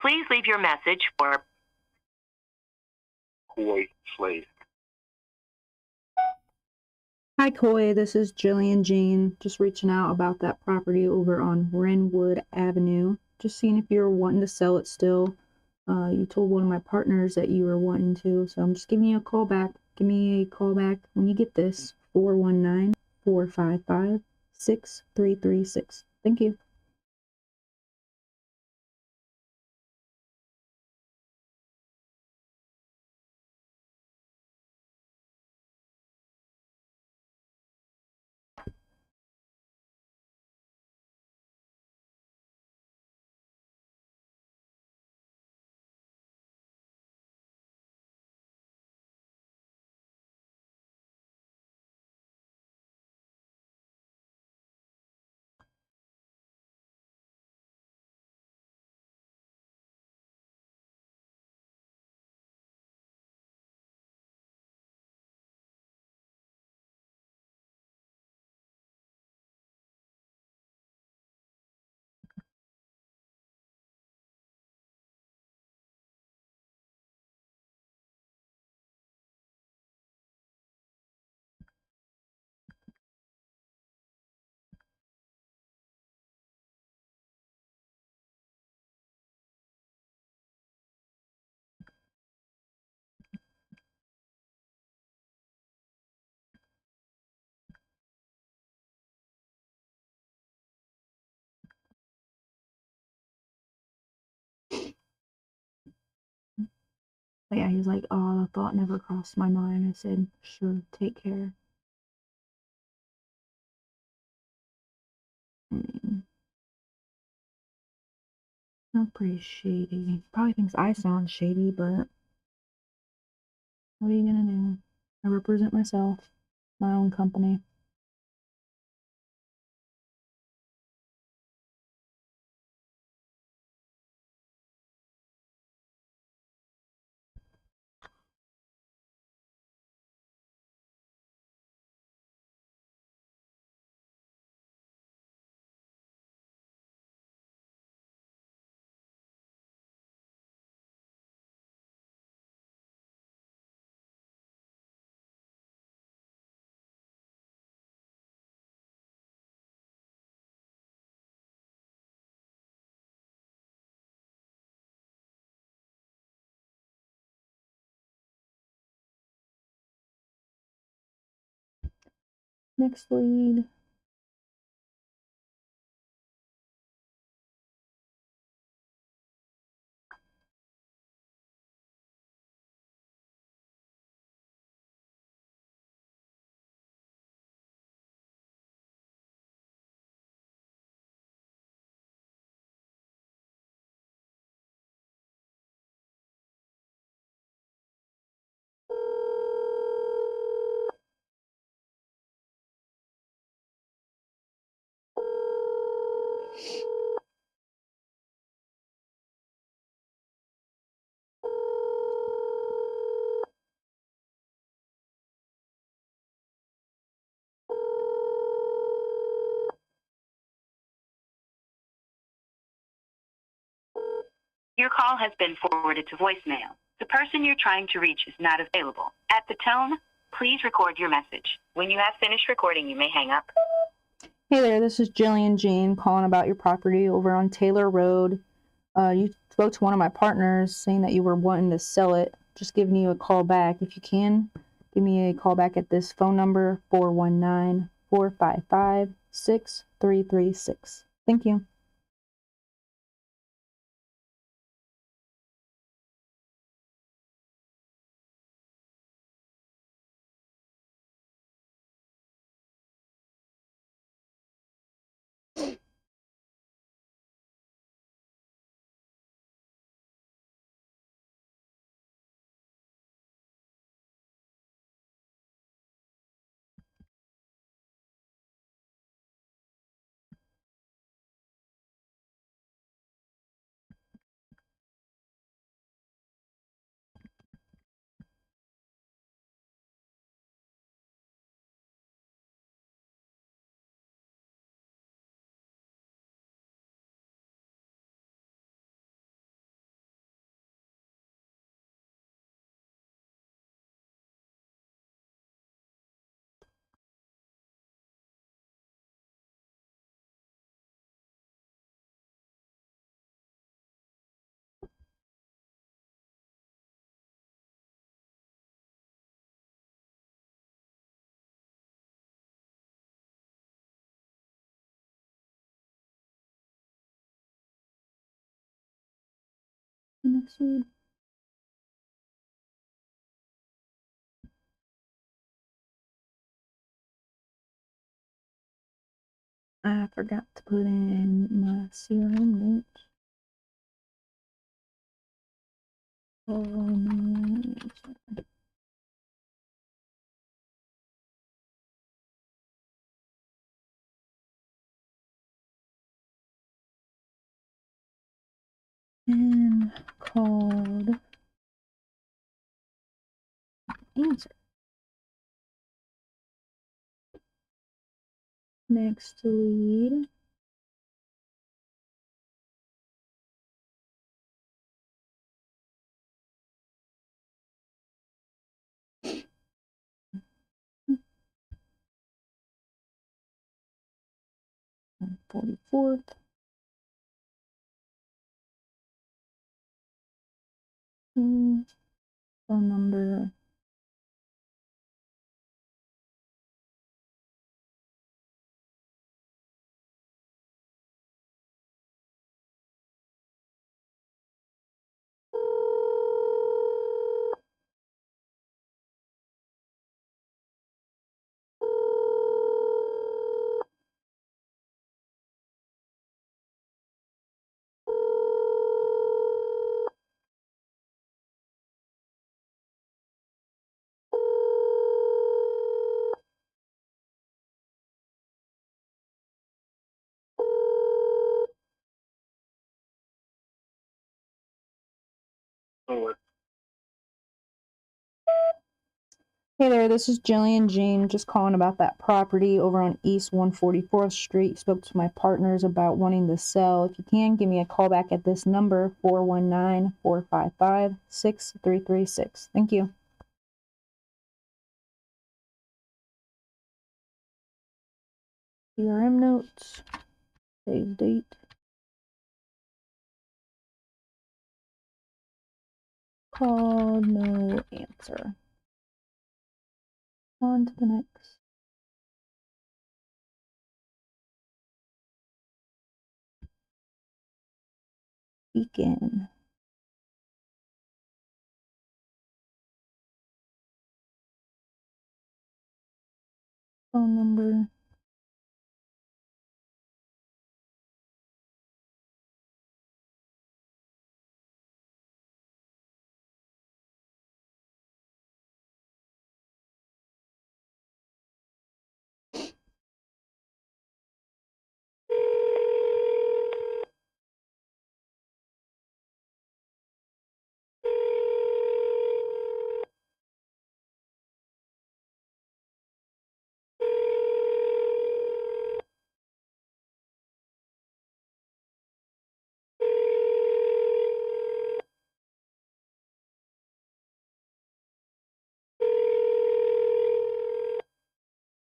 Please leave your message for
Koi Slade.
Hi, Koi. This is Jillian Jean. Just reaching out about that property over on Renwood Avenue. Just seeing if you're wanting to sell it still. You told one of my partners that you were wanting to, so I'm just giving you a call back. Give me a call back when you get this, 419-455-6336. Thank you. But yeah, he's like, oh, the thought never crossed my mind. I said, sure, take care. Sounds pretty shady. Probably thinks I sound shady, but what are you gonna do? I represent myself, my own company. Next lead.
Your call has been forwarded to voicemail. The person you're trying to reach is not available. At the tone, please record your message. When you have finished recording, you may hang up.
Hey there, this is Jillian Jane calling about your property over on Taylor Road. You spoke to one of my partners saying that you were wanting to sell it. Just giving you a call back. If you can, give me a call back at this phone number, 419-455-6336. Thank you. Next lead. I forgot to put in my CRM notes. And called answer. Next lead. Hmm. 44th. Phone number. Hey there, this is Jillian Jean, just calling about that property over on East 144th Street. Spoke to my partners about wanting to sell. If you can, give me a call back at this number, 419-455-6336. Thank you. CRM notes, today's date. Call, no answer. On to the next. Beacon. Phone number.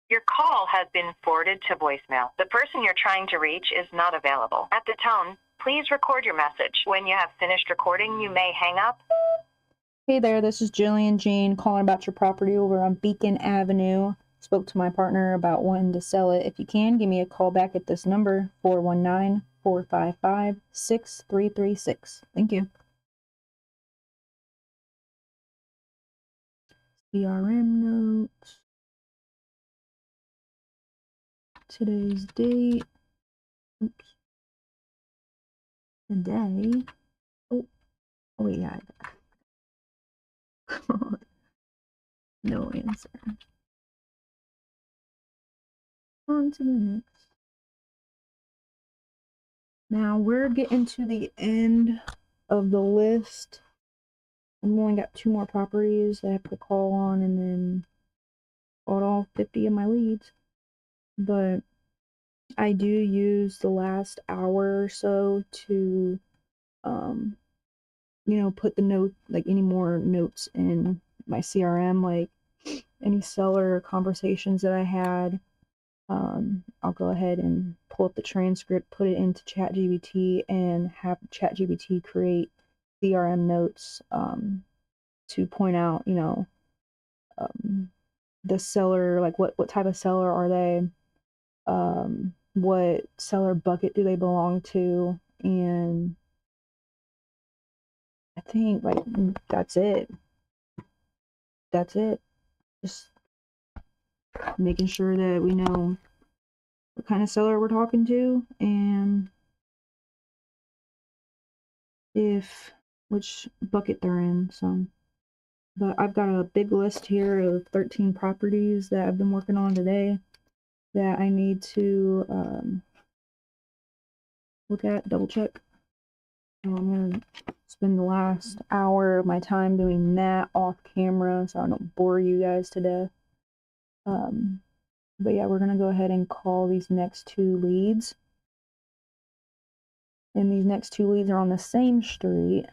Your call has been forwarded to voicemail. The person you're trying to reach is not available. At the tone, please record your message. When you have finished recording, you may hang up.
Hey there, this is Jillian Jean calling about your property over on Beacon Avenue. Spoke to my partner about wanting to sell it. If you can, give me a call back at this number, 419-455-6336. Thank you. CRM notes. Today's date. Oops. Today. Oh yeah. No answer. On to the next. Now we're getting to the end of the list. I've only got 2 more properties I have to call on, and then got all 50 of my leads. But I do use the last hour or so to, put the note, like any more notes in my CRM, like any seller conversations that I had. I'll go ahead and pull up the transcript, put it into ChatGPT, and have ChatGPT create CRM notes to point out, the seller, like what type of seller are they, what seller bucket do they belong to, and I think like that's it. Just making sure that we know what kind of seller we're talking to and which bucket they're in. So, but I've got a big list here of 13 properties that I've been working on today that I need to look at, double check. So I'm gonna spend the last hour of my time doing that off camera so I don't bore you guys to death. But yeah, we're gonna go ahead and call these next 2 leads. And these next 2 leads are on the same street.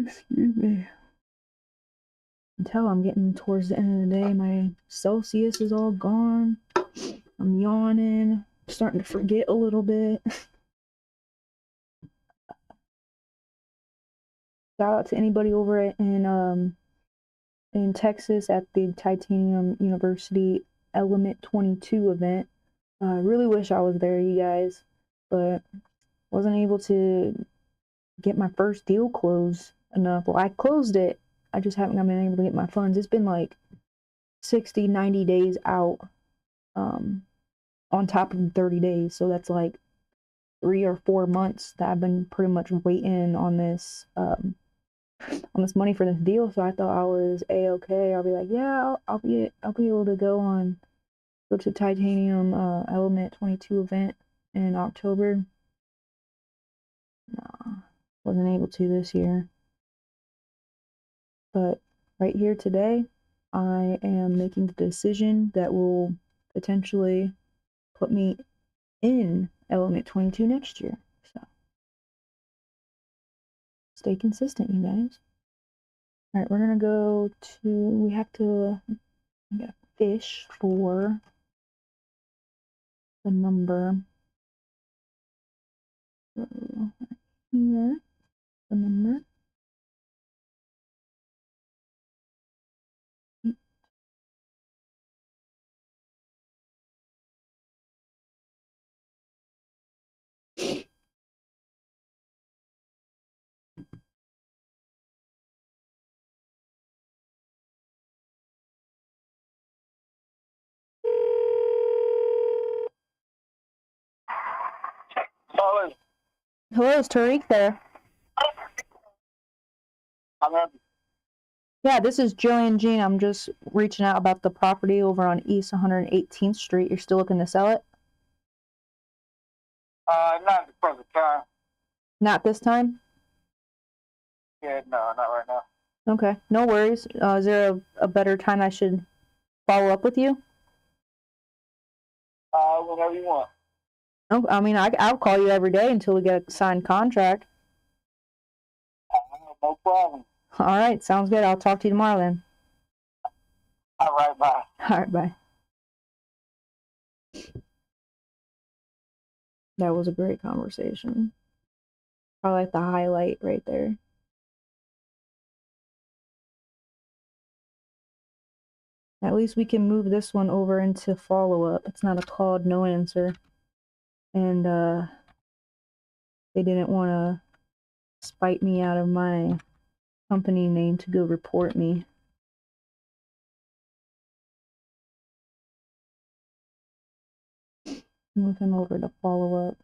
Excuse me. Until I'm getting towards the end of the day, my Celsius is all gone. I'm yawning, starting to forget a little bit. Shout out to anybody over in Texas at the Titanium University Element 22 event. I really wish I was there, you guys, but wasn't able to get my first deal closed enough. Well, I closed it. I just haven't been able to get my funds. It's been like 60, 90 days out, on top of 30 days. So that's like 3 or 4 months that I've been pretty much waiting on this money for this deal. So I thought I was a-okay. I'll be like, yeah, I'll be able to go to Titanium Element 22 event in October. No, wasn't able to this year. But right here today, I am making the decision that will potentially put me in Element 22 next year. So stay consistent, you guys. All right, we're gonna go to, we gotta fish for the number. So here. The number.
Solid.
Hello, is Tariq there?
I'm in.
Yeah, this is Jillian Jean. I'm just reaching out about the property over on East 118th Street. You're still looking to sell it?
Not at the present time.
Not this time?
Yeah, no, not right now.
Okay, no worries. Is there a better time I should follow up with you?
Whenever you want.
Oh, I mean, I'll call you every day until we get a signed contract.
No problem.
All right, sounds good. I'll talk to you tomorrow then.
All right, bye.
All right, bye. That was a great conversation. Probably like the highlight right there. At least we can move this one over into follow-up. It's not a called no answer. And they didn't want to spite me out of my company name to go report me. Move him over to follow-up.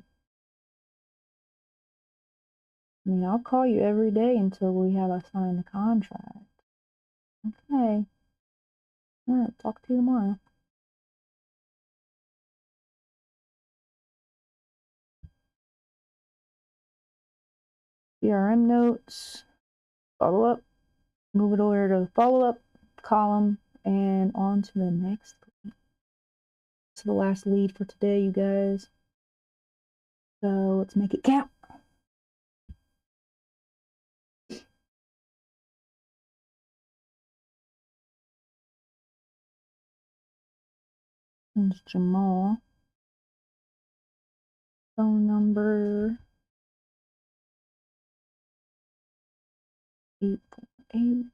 I mean, I'll call you every day until we have a signed contract. Okay. All right, talk to you tomorrow. CRM notes, follow-up, move it over to the follow-up column, and on to the next. It's the last lead for today, you guys. So let's make it count. It's Jamal. Phone number 848.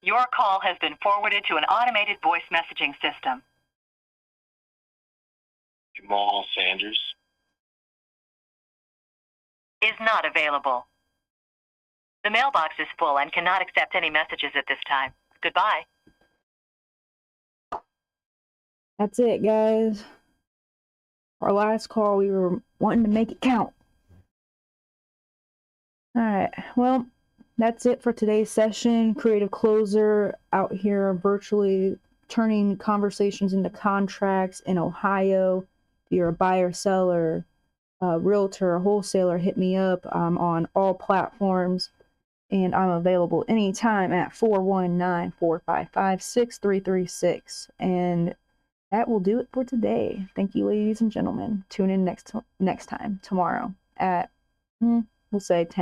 Your call has been forwarded to an automated voice messaging system.
Jamal Sanders.
Is not available. The mailbox is full and cannot accept any messages at this time. Goodbye.
That's it, guys. Our last call, we were wanting to make it count. All right, well, that's it for today's session. Creative Closer out here virtually turning conversations into contracts in Ohio. If you're a buyer, seller, a realtor, a wholesaler, hit me up. I'm on all platforms, and I'm available anytime at 419-455-6336. And that will do it for today. Thank you, ladies and gentlemen. Tune in next time, tomorrow at, we'll say 10.